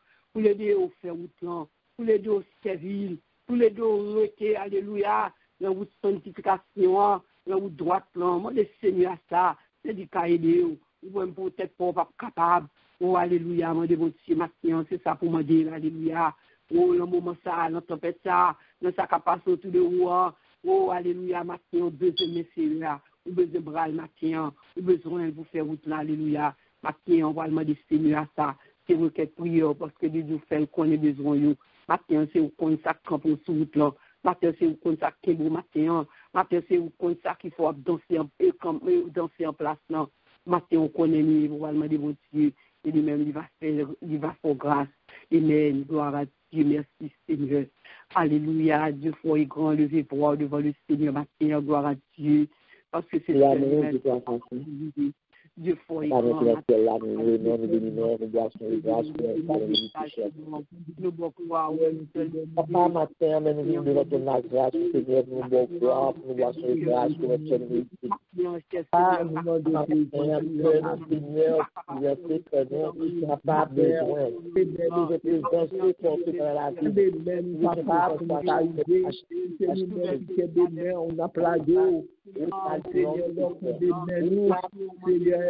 au faire route là, pour l'aider au servir, pour l'aider au rete, alléluia, la route sanctification, la route droite là, moi, le Seigneur, ça, c'est du cas aider ou même peut-être pas capable, oh, alléluia, moi, de Botier, matin, c'est ça pour me dire, alléluia, oh, le moment ça, dans tempête ça, dans sa capacité autour de vous, oh, alléluia, matin, on besoin de Seigneur, on besoin de bras le matin, on besoin de vous faire route là, alléluia. Matin, on va demander Seigneur à ça. C'est vous qui êtes prière parce que Dieu fait qu'on a besoin de vous. Matin, c'est vous qu'on ça camp sur route là. Matin, c'est vous qu'on ça qui est beau matin. Matin, c'est vous qu'on ça qu'il faut danser en place là. Matin, on connaît mieux. On va demander votre Dieu. Et lui-même, il va faire grâce. Amen. Gloire à Dieu. Merci Seigneur. Alléluia. Dieu fort et grand, levé pour devant le Seigneur matin. Gloire à Dieu. Parce que c'est le Dieu fort et grand. Nous Papa, matin, mais nous venons devant ton grâce, Seigneur, nous bon gloire, nous boissons une grâce pour notre Seigneur. Ah, nous demandons Seigneur, nous n'a pas besoin. Nous représentons porter dans la vie. Nous n'avons pas arrivé. On a plagué. Seigneur, nous, Seigneur,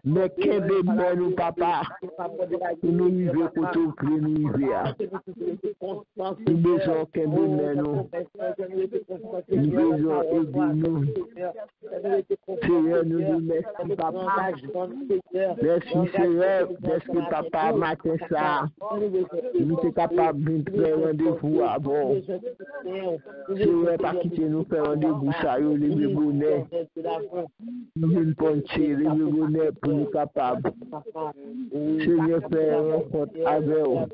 Mais quel est nous, papa, nous vivons pour tout nous vivre. Nous besoin qu'un nous, nous besoin aider nous. Seigneur, nous nous merci, papa. Merci, Seigneur, merci, papa, matin ça. Nous sommes capables de faire rendez-vous avant. Seigneur, pas quitter nous faire rendez-vous, ça, les bonheurs. Nous voulons pencher les bonheurs pour nous capables. Seigneur, faire rencontre avec vous.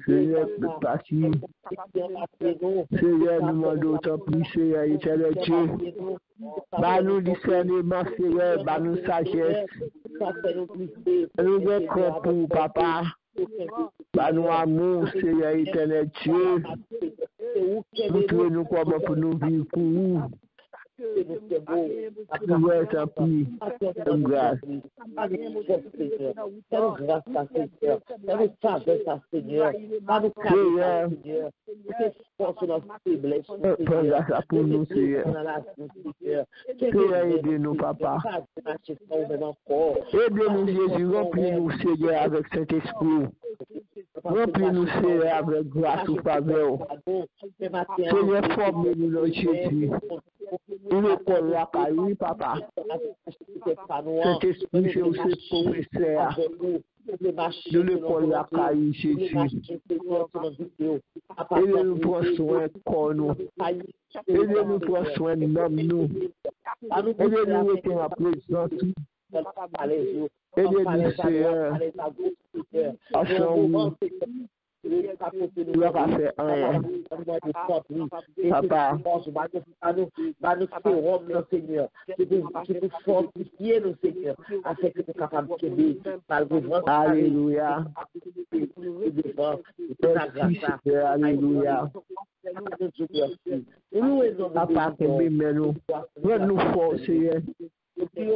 Seigneur, passer. Seigneur, nous demandons autant plus, Seigneur, éternel Dieu. Bah nous discernement, Seigneur, bah nous sagesse. Nous décrons pour papa. Bah nous amour, Seigneur, éternel Dieu. Montrez-nous comment pour nous vivre pour vous. Nous être plus grâce. Seigneur, pour nous, Seigneur. Seigneur, aidez-nous, papa. Aidez-nous, Jésus, remplis-nous, Seigneur, avec Saint-Esprit. Remplis-nous, Seigneur, avec grâce ou faveur. Seigneur, formez-nous, Lord Jésus. Nous école la caille, papa. Saint-Esprit, c'est aussi professeur. Nous l'école la caille, Jésus. Aidez-nous prendre soin de nous. Aidez-nous prendre soin de nous. Aidez-nous rester en présence. Aidez-nous, Seigneur. Ensemble. Tu vas pas faire rien. Papa. Seigneur. Qui peut fortifier nos Seigneur. Afin que nous soyons capables de alléluia. Alléluia. Papa, nous. Rends-nous forts, Seigneur.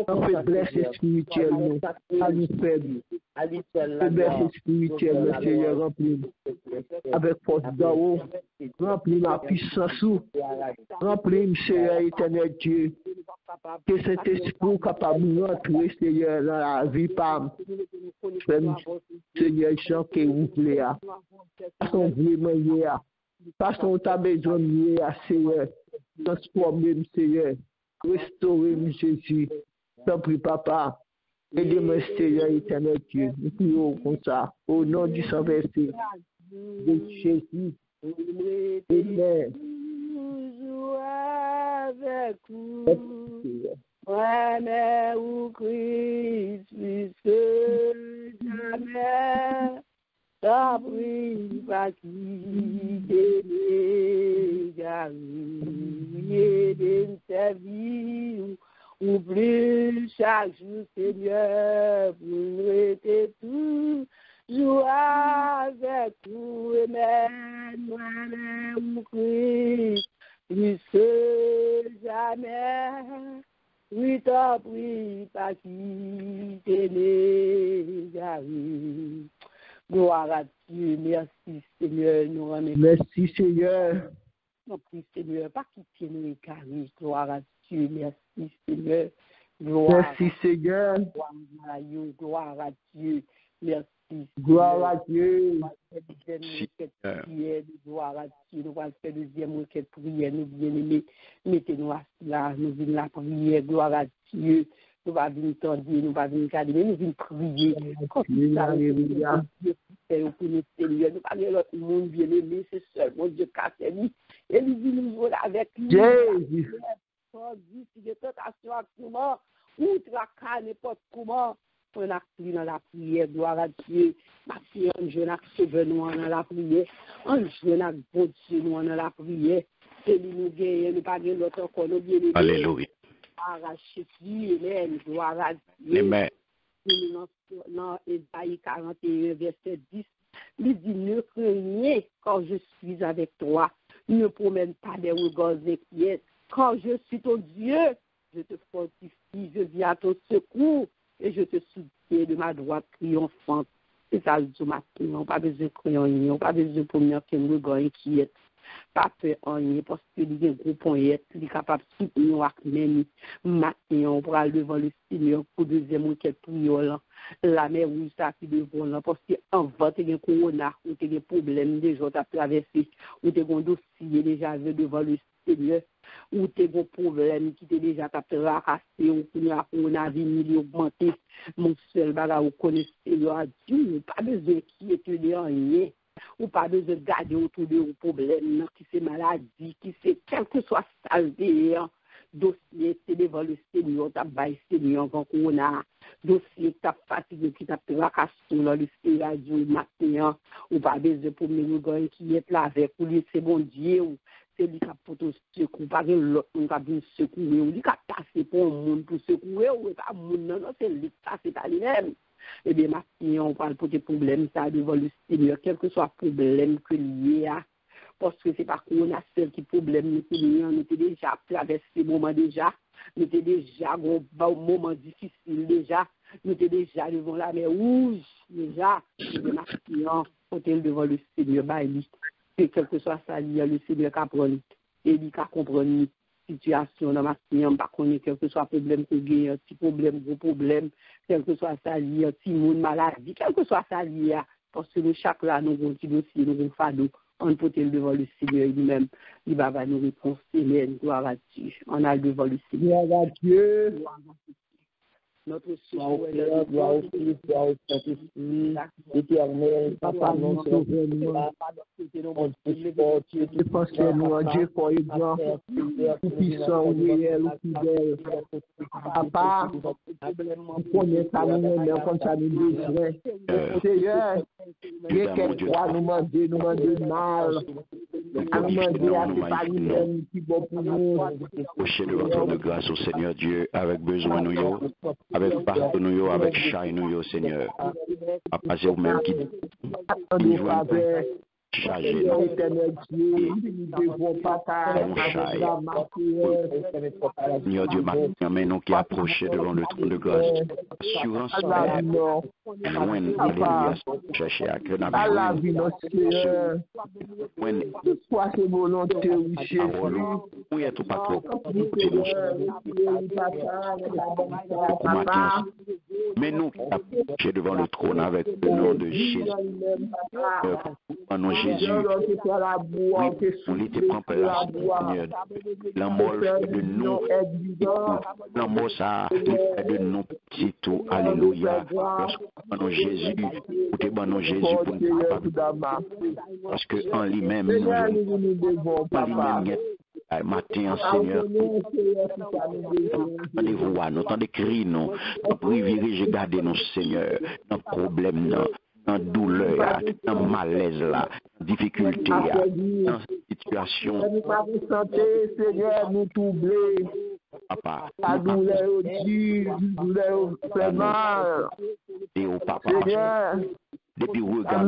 En faiblesse spirituelle, à nous faibles. Faiblesse spirituelle, Seigneur, remplis avec force d'en haut. Remplis ma puissance. Remplis, Seigneur éternel Dieu. Que cet esprit capable de rentrer, Seigneur, dans la vie, Pam. Seigneur, Jean, que vous voulez. Passons vraiment, passons ta besoin de Seigneur. Transformez-nous, Seigneur. Restaurez-nous, Jésus. T'en prie, papa. Aidez-moi, Seigneur éternel Dieu. Nous prions comme ça. Au nom du Saint-Verset de Jésus. Amen. Toujours avec vous. Prenez au Christ plus que jamais. t'en prie, pas quitter les garés de ta vie, ou plus chaque jour, Seigneur, pour nous être toujours avec vous, et même moi-même, Christ, plus que jamais. Oui, t'en prie, pas quitter les garés. Gloire à Dieu, merci Seigneur, nous remercions. Merci Seigneur. Merci Seigneur, pas quitter nous écarés. Gloire à Dieu, merci Seigneur. Gloire Merci Seigneur. Gloire à Dieu, merci. Gloire à Dieu. Gloire à Dieu. Nous allons faire deuxième requête prière, nous bien-aimés. Mettez-nous là, nous venons la prière, gloire à Dieu. Nous allons venir tendre, nous allons venir garder, nous venons prier. Alléluia. Nous parlons l'autre monde bien-aimé, c'est seulement Dieu qui a servi. Et nous venons jouer avec lui. Jésus. Si de tentation actuellement, ou tracas n'importe comment, on a pris dans la prière, gloire à Dieu. Ma fille, on jeune a sauvé nous dans la prière. On jeune a bon Dieu nous dans la prière. Et nous gagnons, nous pas gagnons l'autre encore, nous bien-aimés. Alléluia. Arracher Dieu, amen, gloire à Dieu. Amen. Dans Ésaïe 41, verset 10, il dit, ne craignez quand je suis avec toi. Ne promène pas des regards inquiets. Quand je suis ton Dieu, je te fortifie, je viens à ton secours et je te soutiens de ma droite triomphante. C'est ça, je m'attends. On n'a pas besoin de craindre, on n'a pas besoin de promèner qu'un regard inquiet. Pas peur en rien, parce que les groupes ont été capables de soutenir avec même matin, on pourra devant le Seigneur pour deuxième requête prière. La mer rouge, ça qui devant là, parce qu'avant, tu as un corona, ou tu as des problèmes déjà, tu as traversé, ou tu as un dossier déjà devant le Seigneur, ou tu as un problème qui t'est déjà racassé, ou tu as un coronavirus augmenté. Mon seul bagage, vous connaissez, Dieu, pas besoin d'inquiéter de rien. Ou pas besoin de garder autour de vos problèmes, qui c'est maladie, qui c'est quel que soit ça, dossier, c'est devant le Seigneur, t'as baillé Seigneur, quand on a dossier, t'as fatigué, qui t'a tracassé dans le Seigneur du matin, ou pas besoin pour me gagner qui est là avec, ou lui, c'est bon Dieu, ou c'est lui qui a pour ton secours, pas que l'autre, on a bien secourir, ou lui qui a passé pour un monde pour secourir, ou pas un monde, non, c'est lui qui a passé par lui-même. Eh bien, ma fille, on parle pour des problèmes, ça, devant le Seigneur, quel que soit le problème que lié à, parce que c'est pas qu'on a seul qui problème, nous avons déjà traversé ces moments déjà, nous avons déjà un moment difficile déjà, nous avons déjà devant la mer rouge, déjà, eh bien, ma fille, on est devant le Seigneur, bah, lui, quel que soit ça, le Seigneur qui apprend, et lui qui comprend situation dans ma fille, pas connaître quel que soit problème que j'ai, un petit problème, gros problème, quel que soit ça lié, un petit monde maladie, quel que soit ça lié, parce que nous, chaque là, nous avons un petit dossier, nous avons un fardeau, on peut être devant le Seigneur lui-même, il va nous répondre, Seigneur, gloire à Dieu, on a devant le Seigneur. Gloire à Dieu. Notre Gloire au Père, gloire au Fils, gloire au Saint-Esprit, éternel, Papa, non souverainement, on te porte, tu penses que nous, en Dieu, pour les gens, tout puissant, réel, ou fidèle. Papa, on connaît ça, nous, comme ça, nous besoin. Seigneur, bien qu'elle soit, nous demander mal, à nous demander à ce pas nous qui bon pour nous. Procher de votre de grâce au Seigneur Dieu, avec besoin nous, avec partout nous, avec chai nous, Seigneur. Papa, c'est vous-même qui nous chargé nous devons pas Seigneur Dieu, mais nous qui approchons devant le trône de grâce, assurance loin de chercher à que la vie soit que volonté ou Jésus. Oui, à tout pas trop. Mais nous qui approchons devant le trône avec le nom de Jésus. Nom Jésus, oui, on était prend par la Seigneur. L'amour de nous, l'amour ça, de nous petit tout, alléluia. Lorsqu'on Jésus, ou non Jésus pour nous, parce que en lui-même, matin, Seigneur, attendez-vous à nous, attendez cris, nous, privilégier, garder nos Seigneur, nos problèmes, dans douleur, dans malaise là, difficulté, dans situation. Santé, Seigneur, nous troubler. Papa, La douleur au douleur fait mal. et au papa, Seigneur, depuis regard,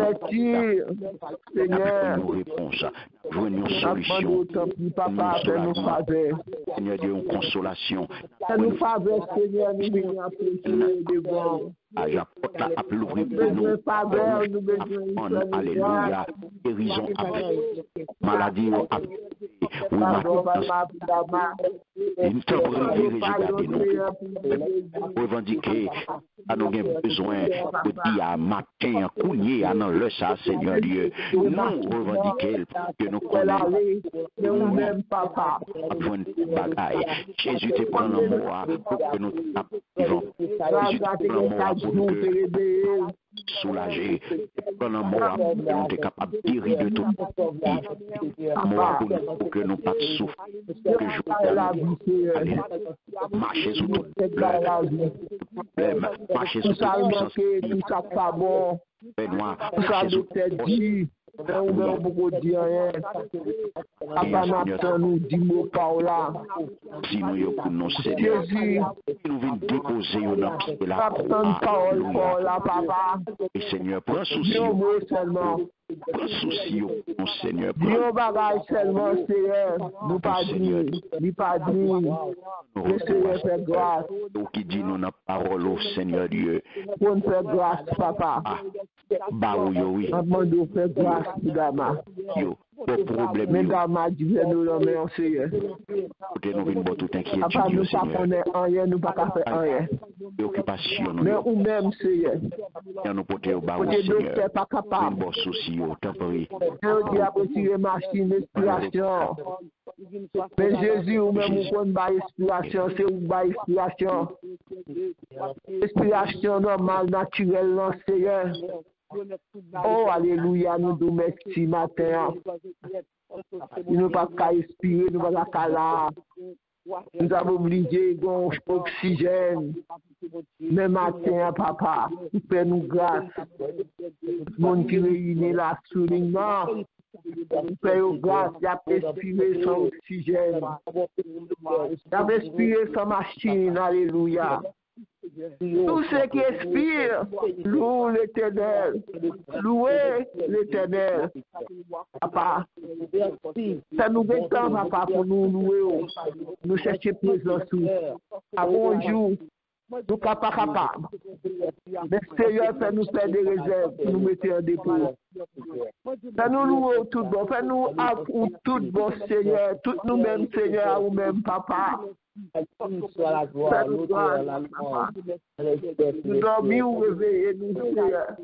Seigneur, nous réponse, joignons une solution. Papa, fais-nous faveur. Seigneur Dieu, une consolation. Fais-nous faveur, Seigneur, nous venons appeler devant. J'apporte la à l'ouvrir pour nous. Alléluia. Guérison après. Maladie après. Oui, une temporalité regarder nous. Revendiquer à nous avons besoin de dire à matin, couiller à dans le ça, Seigneur Dieu. Nous revendiquer que nous connaissons. Nous-mêmes, papa. Jésus te prend l'amour pour que nous vivons. Jésus te prend l'amour pour que soulager. Prends l'amour pour que nous sommes capables de guérir de tout. Amour pour que nous ne pas souffrir. Que je marcher sur tout problème. Marcher sur tout ça. Benoît, marcher sur tout si nous nous Seigneur, nous venons déposer une pied la croix. Et Seigneur, prends souci. Prends souci, mon Seigneur. Dieu bagaille seulement, Seigneur. Nous pas dire. Le Seigneur fait grâce. Nous qui dit nous la parole au Seigneur Dieu. Pour nous faire grâce, papa. Bah oui. Nous faire grâce, Dama. Problème. Mais Dama, Dieu nous le met en Seigneur. Nous venons de toute inquiétude. Papa, nous pas connaître rien, nous pas faire rien. Préoccupation. Mais ou même, Seigneur. Nous porter au bas, Seigneur. Pas capable. Bon souci, temporaire. Dieu a retiré machine d'inspiration. Mais Jésus, ou même ou qu'on bat inspiration, c'est ou bat inspiration. Inspiration normale, naturelle, non, Seigneur. Oh, alléluia, nous nous merci matin. Nous ne pas qu'à respirer, nous ne pas qu'à là. Nous avons obligé d'oxygène. Mais matin, papa, fais-nous grâce. Mon qui réunit la souligne, fais-nous grâce, il a respiré son oxygène. Il a respiré sa machine, alléluia. Tout ce qui expire, loue l'Éternel. Louez l'Éternel. Papa, ça nous fait temps, papa, pour nous louer. Nous chercher présence. À bonjour. Nous ne sommes pas capables. L'extérieur fait nous faire des réserves pour nous mettre en dépôt. Fais-nous louer tout bon. Fais-nous pour tout bon, Seigneur. Tout nous-mêmes, Seigneur, ou même, papa. Soit la gloire, l'autre, la mort. Nous dormons ou réveillés, nous, Seigneur.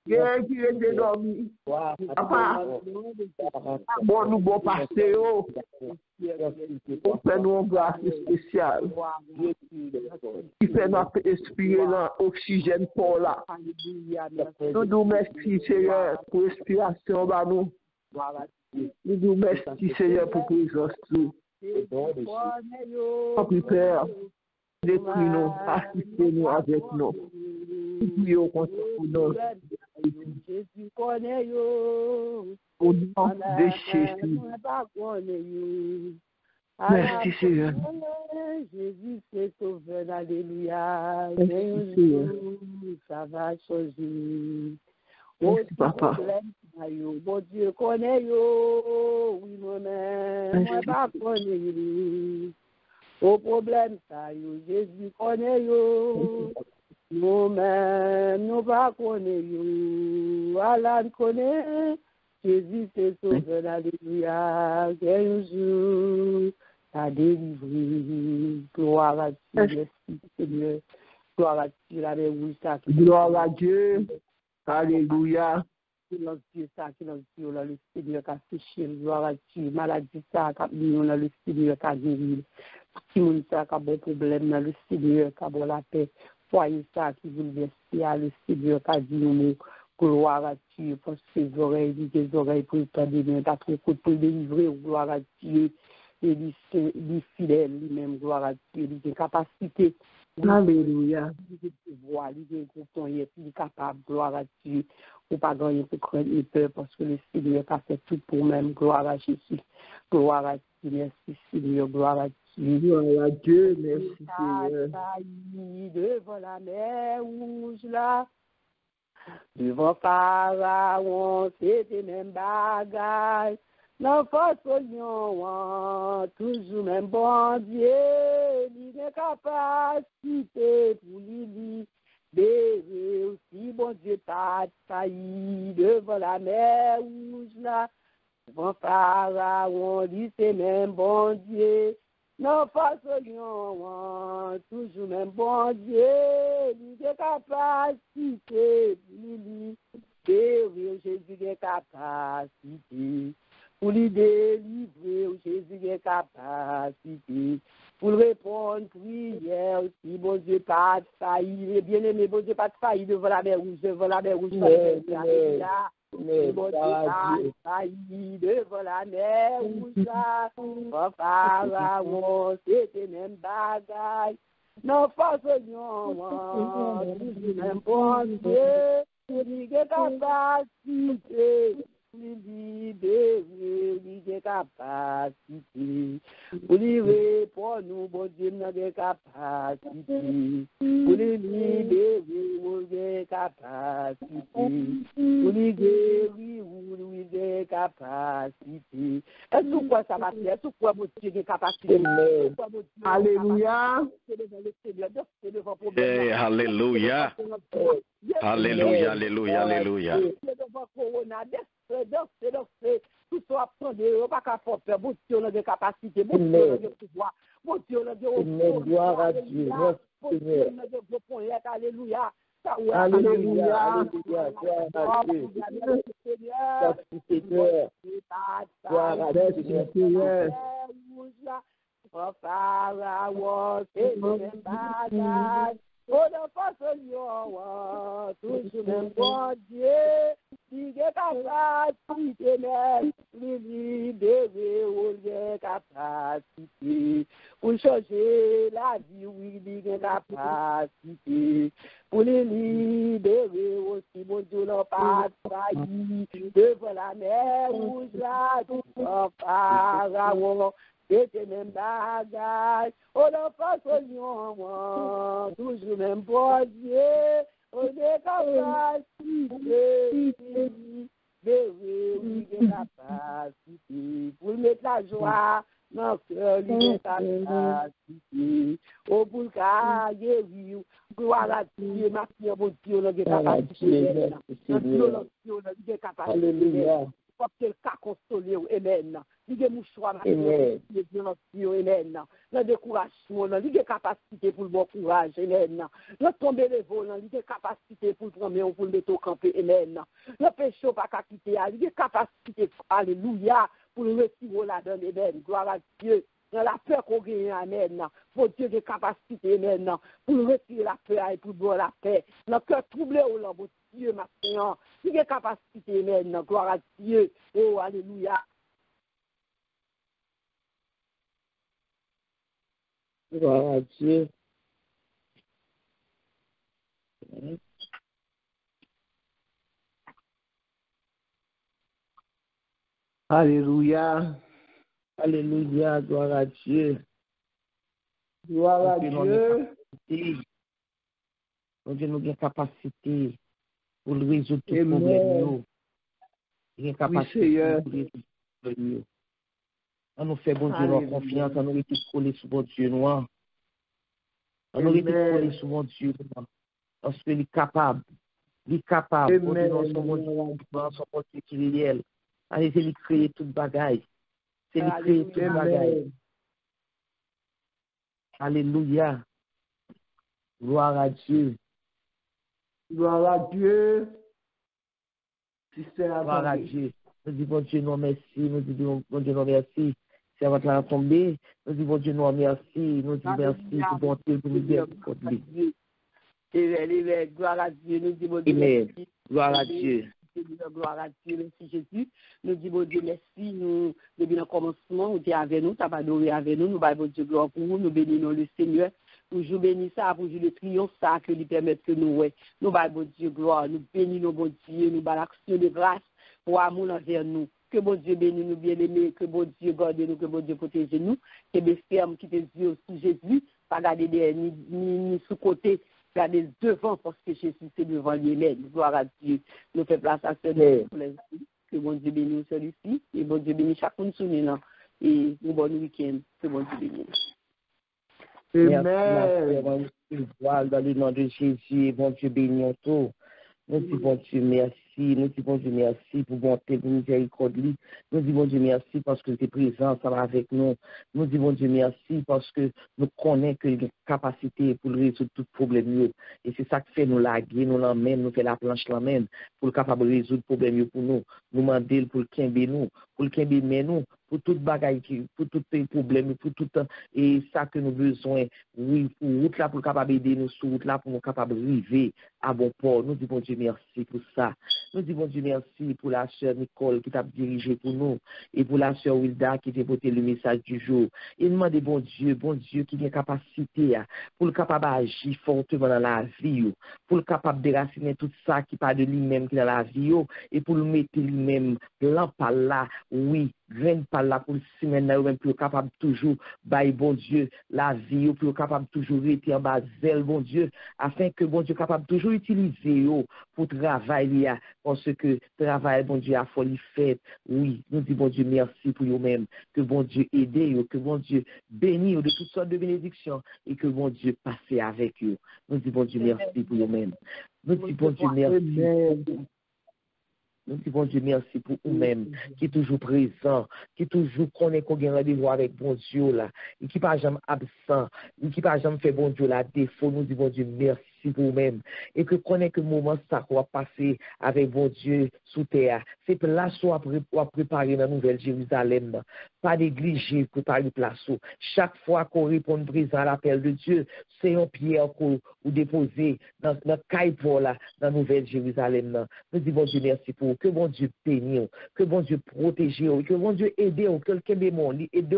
Qui était dormi. Papa, bon, nous bon passer, fais-nous une grâce spéciale. Qui fait notre respirer l'oxygène pour là. Nous nous merci, Seigneur, pour respiration, nous. Nous nous merci, Seigneur, pour présence. Oh, Père, détruis-nous, assistez-nous avec nous. Prions contre nous. Jésus connaît Au nom de Jésus. Merci, Seigneur. Jésus s'est sauvé, alléluia. Ça va changer. Merci, papa. Mon Dieu connaît yo, oui moi-même, moi pas connais yo. Au problème ça yo, Jésus connaît yo. Nous-mêmes, nous pas connais yo. Allah connaît, Jésus s'est sauvé, alléluia. Un jour, t'as délivré. Gloire à Dieu, Seigneur. Gloire à Dieu, la révolution. Gloire à Dieu. Alléluia. Le Seigneur qui a séché, gloire à Dieu, maladie ça, le Seigneur qui a guéri, si mon ça qui a bon problème, le Seigneur qui a bon la paix, foyer ça qui vous le le Seigneur qui a dit, gloire à Dieu, pour ses oreilles pour le temps de main, d'après pour délivrer, gloire à Dieu, et les fidèles lui-même, gloire à Dieu, les capacités Alléluia. Il est capable, gloire à Dieu. Ou pas gagner pour craindre peur parce que le Seigneur a fait tout pour même. Gloire à Jésus. Gloire à Dieu. Merci Seigneur. Gloire à Dieu. Gloire à Dieu. Merci Seigneur. Devant la mer rouge là. Devant Pharaon, c'était même bagaille. L'enfant lion, toujours même bon Dieu, il est capacité pour lui libérer aussi, bon Dieu, pas failli devant la mer rouge là. Devant Pharaon, il c'est même bon Dieu. L'enfant lion, toujours même bon Dieu, il est capacité pour lui libérer, Jésus est capacité. Pour lui délivrer, Jésus est capacité. Pour répondre prière, si bon Dieu pas de faillir, bien aimé, bon Dieu pas de faillir devant la mer rouge, devant la mer rouge. Bon Dieu pas de faillir devant la mer rouge. Pharaon, c'était même bagaille. Non, pas seulement, toujours même bon Dieu, il est capacité. Libérer, il est capacité. Pour lui répondre, nous, bon Dieu, nous avons capacité. Pour lui libérer, nous avons capacité. Pour lui guérir, nous avons capacité. Est-ce que quoi ça va faire? Est-ce que quoi mon Dieu a capacité? Alléluia. Alléluia. Alléluia, alléluia, alléluia. Tout soit apprenez, on va pas faire peur, bon Dieu, on a des capacités, bon Dieu, on a des pouvoirs, bon Dieu, on a des gloire à Dieu, bon Dieu, on a des gros points, alléluia. Alléluia, alléluia, gloire à Dieu. Seigneur, gloire à Dieu, Seigneur. Pharaon, c'est même bagage. Oh, non, pas seulement, toujours même bon Dieu, il est capacité, même, lui libérer, il est capacité. Pour changer la vie, oui, il est capacité. Pour les libérer aussi, mon Dieu, n'a pas failli. Devant la mer rouge, là, devant Pharaon. C'était même bagage, on n'a pas seulement, toujours même bon Dieu, on est capacité, il est capacité, pour mettre la joie dans le cœur, il est capacité, au bout de la guérir, gloire à Dieu, ma fille, mon Dieu, on est capacité, il est capacité. Parce que le cas consolé, amen. Il y a mouchoir, amen. Le découragement, il y a capacité pour le bon courage, amen. Le tomber les volants, il y a capacité pour le prendre, pour le mettre au campé, amen. Le péché, pas qu'à quitter, il y a capacité, alléluia, pour le retirer là-dedans, amen. Gloire à Dieu. Dans la peur qu'on gagne, amen. Pour Dieu des capacités, amen. Pour retirer la peur et pour boire la paix. Dans le cœur troublé, oh là, mon Dieu, ma Seigneur. Il y a capacité, amen. Gloire à Dieu. Oh, alléluia. Gloire à Dieu. Alléluia. Alléluia, gloire à Dieu. Gloire à Dieu. Donc, nous avons une capacité pour résoudre tout problème. Nous avons capacité pour résoudre tout problème. On nous fait bon Dieu notre confiance, on nous été collé sur bon Dieu noir. On nous été collé sur bon Dieu noir. Parce qu'il est capable. Il est capable. Bon Dieu, nous sommes bon Dieu qui est réel. Allez, c'est lui créer toute bagaille. C'est lui créer toute bagaille. Alléluia. Gloire à Dieu. Gloire à Dieu. Gloire à Dieu. Nous disons, bon Dieu, non merci. Nous disons, bon Dieu, non merci. C'est avant de tomber. Nous disons, bon Dieu, non merci. Nous disons, merci pour bon Dieu, pour nous dire, pour lui. Amen. Gloire à Dieu. Nous disons, bon Dieu, merci. Gloire à Dieu. Gloire à Dieu, merci Jésus. Nous disons, bon Dieu, merci. Nous, depuis le commencement, nous sommes avec nous, nous avons adoré avec nous. Nous avons Dieu gloire pour vous. Nous bénissons le Seigneur. pour jour béni ça, pour jour le triomphe ça, que lui permettre que nous, ouais, nous bâillons bon Dieu gloire, nous bénissons bon Dieu, nous bâillons l'action de grâce pour amour envers nous. Que bon Dieu bénisse nous bien-aimés, que bon Dieu garde nous, que bon Dieu protège nous, que les fermes qui te disent sous Jésus, pas garder ni sous côté, garder devant parce que Jésus c'est devant lui-même. Gloire à Dieu. Nous faisons place à ce que bon Dieu bénisse celui-ci, et bon Dieu bénisse chacun sous nous, et un bon week-end, que bon Dieu bénisse. Amen. Dans le nom de Jésus, bon Dieu bénisse tout. Nous disons bon Dieu merci, nous disons bon Dieu merci pour bonté, pour miséricorde. Nous disons bon Dieu merci parce que tu es présent ensemble avec nous. Nous disons bon Dieu merci parce que nous connaissons que nous avons capacité pour résoudre tout problème. Et c'est ça que fait nous laguer, nous l'emmène, nous fait la planche l'emmène pour capable de résoudre le problème pour nous. Nous demandons pour le quimber nous, pour le quimber nous, pour toute bagaille, pour tous les problèmes, pour tout et ça que nous avons besoin. Oui, pour route là pour capable aider nous sur route là pour nous capable arriver à bon port. Nous disons bon Dieu merci pour ça. Nous disons bon Dieu merci pour la sœur Nicole qui t'a dirigé pour nous et pour la sœur Wilda qui t'a porté le message du jour. Et nous demandons bon Dieu qui a capacité pour le capable d'agir fortement dans la vie, pour le capable de déraciner tout ça qui parle de lui-même qui est dans la vie et pour le mettre lui-même l'empa là, oui, graine par là pour le semaine là même pour capable toujours bailler bon Dieu la vie pour capable toujours être en bas zèle bon Dieu afin que bon Dieu capable toujours utiliser pour travailler parce que travail bon Dieu a folie fait. Oui, nous disons bon Dieu merci pour vous-même, que bon Dieu aide, que bon Dieu bénisse de toutes sortes de bénédictions et que bon Dieu passe avec vous. Nous disons bon Dieu merci pour vous-même. Nous disons bon Dieu merci. Nous disons bon Dieu merci pour vous-même, qui est toujours présent, qui est toujours connaît qu'on a rendez-vous avec bon Dieu là, et qui pas jamais absent, et qui pas jamais fait bon Dieu là défaut. Nous disons bon Dieu merci pour vous-même, et que connaît que le moment ça qu'on va passer avec bon Dieu sous terre. C'est place où on va préparer la nouvelle Jérusalem, pas négliger préparer place. Chaque fois qu'on répond présent à l'appel de Dieu, c'est une pierre qu'on déposer dans la caille pour la nouvelle Jérusalem. Nous disons bon Dieu merci pour que bon Dieu bénisse, que bon Dieu protège, que bon Dieu aide, que le Québécois aide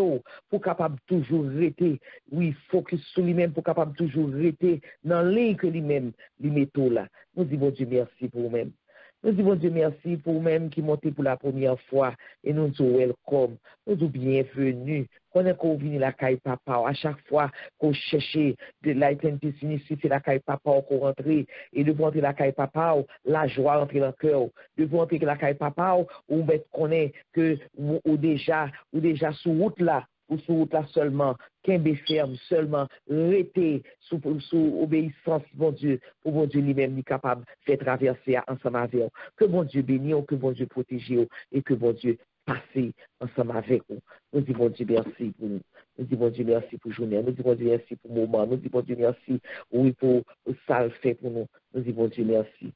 pour capable toujours rester, oui, focus sur lui-même, pour capable toujours rester dans l'île que lui-même, lui mettons là. Nous disons bon Dieu merci pour vous-même. Nous disons Dieu merci pour vous-même qui montez pour la première fois et nous disons welcome. Nous disons bienvenue. Quand on vient la caille papa, à chaque fois qu'on cherche de l'authenticité, c'est la caille papa qu'on rentre et devant entrer la caille papa, la joie entre dans le cœur. Devant entrer la caille papa, on connaît que ou déjà sous route là. Ou sous route là seulement, qu'un ferme seulement, rester sous obéissance, bon Dieu, pour bon Dieu lui-même, est capable de faire traverser ensemble avec vous. Que bon Dieu bénisse, que bon Dieu protège et que bon Dieu passe ensemble avec vous. Nous disons bon Dieu merci pour nous. Nous disons bon Dieu merci pour journée. Nous disons bon Dieu merci pour le moment. Nous disons bon Dieu merci, oui, pour ça le fait pour nous. Nous disons bon Dieu merci.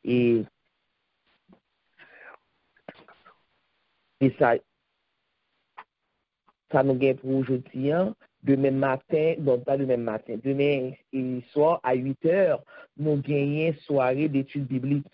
Et ça nous gagne pour aujourd'hui, demain matin, non pas demain matin, demain soir à 8h, nous gagnons soirée d'études bibliques.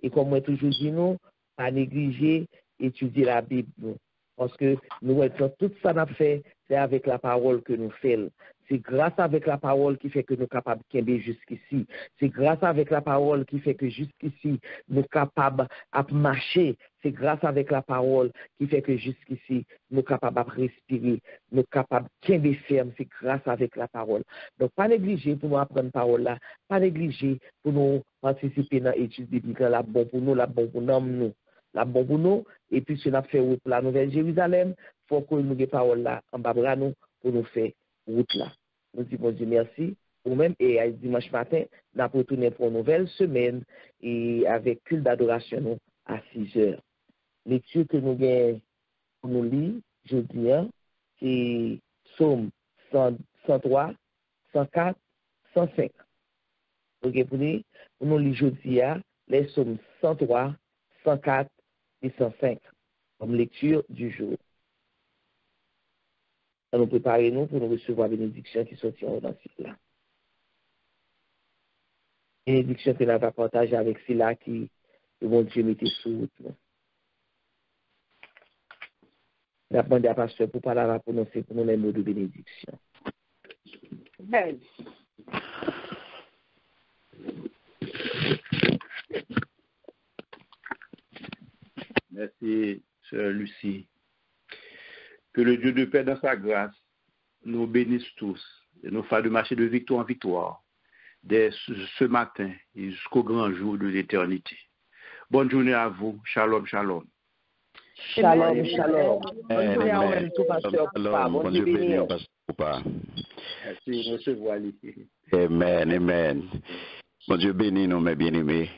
Et comme moi toujours dit, nous, pas négliger, étudier la Bible. Parce que nous, tout ça qu'on a fait, c'est avec la parole que nous faisons. C'est grâce avec la parole qui fait que nous sommes capables de tomber jusqu'ici. C'est grâce avec la parole qui fait que jusqu'ici, nous sommes capables de marcher. C'est grâce avec la parole qui fait que jusqu'ici, nous sommes capables de respirer. Nous sommes capables de tomber ferme. C'est grâce avec la parole. Donc, pas négliger pour nous apprendre la parole là. Pas négliger pour nous participer dans l'étude biblique. La bonne pour nous, la bonne pour nous. La bonne pour nous. Et puis, si on a fait route pour la Nouvelle Jérusalem, il faut que nous ayons des paroles là en bas nous pour nous faire route là. Nous disons bon Dieu merci pour même et dimanche matin, nous allons retourner pour une nouvelle semaine et avec culte d'adoration à 6h. Lecture que nous avons pour nous lire jeudi, c'est Psaume 103, 104, 105. Ok, pour nous lire jeudi, les Psaumes 103, 104 et 105 comme lecture du jour. Nous préparons pour nous recevoir la bénédiction qui sortiront dans ce là. Bénédiction que nous va partager avec ceux-là qui, le bon Dieu, mettait sous route. Nous avons demandé à pasteur pour parler à prononcer pour nous les mots de bénédiction. Amen. Merci, Sœur Lucie. Que le Dieu de paix, dans sa grâce, nous bénisse tous et nous fasse de marcher de victoire en victoire dès ce matin et jusqu'au grand jour de l'éternité. Bonne journée à vous. Shalom, shalom. Shalom, shalom. Bonne journée à vous, tout pasteur. Bon Dieu béni, pasteur. Merci, monsieur Voili. Amen, amen. Bon Dieu béni, nous, mes bien-aimés.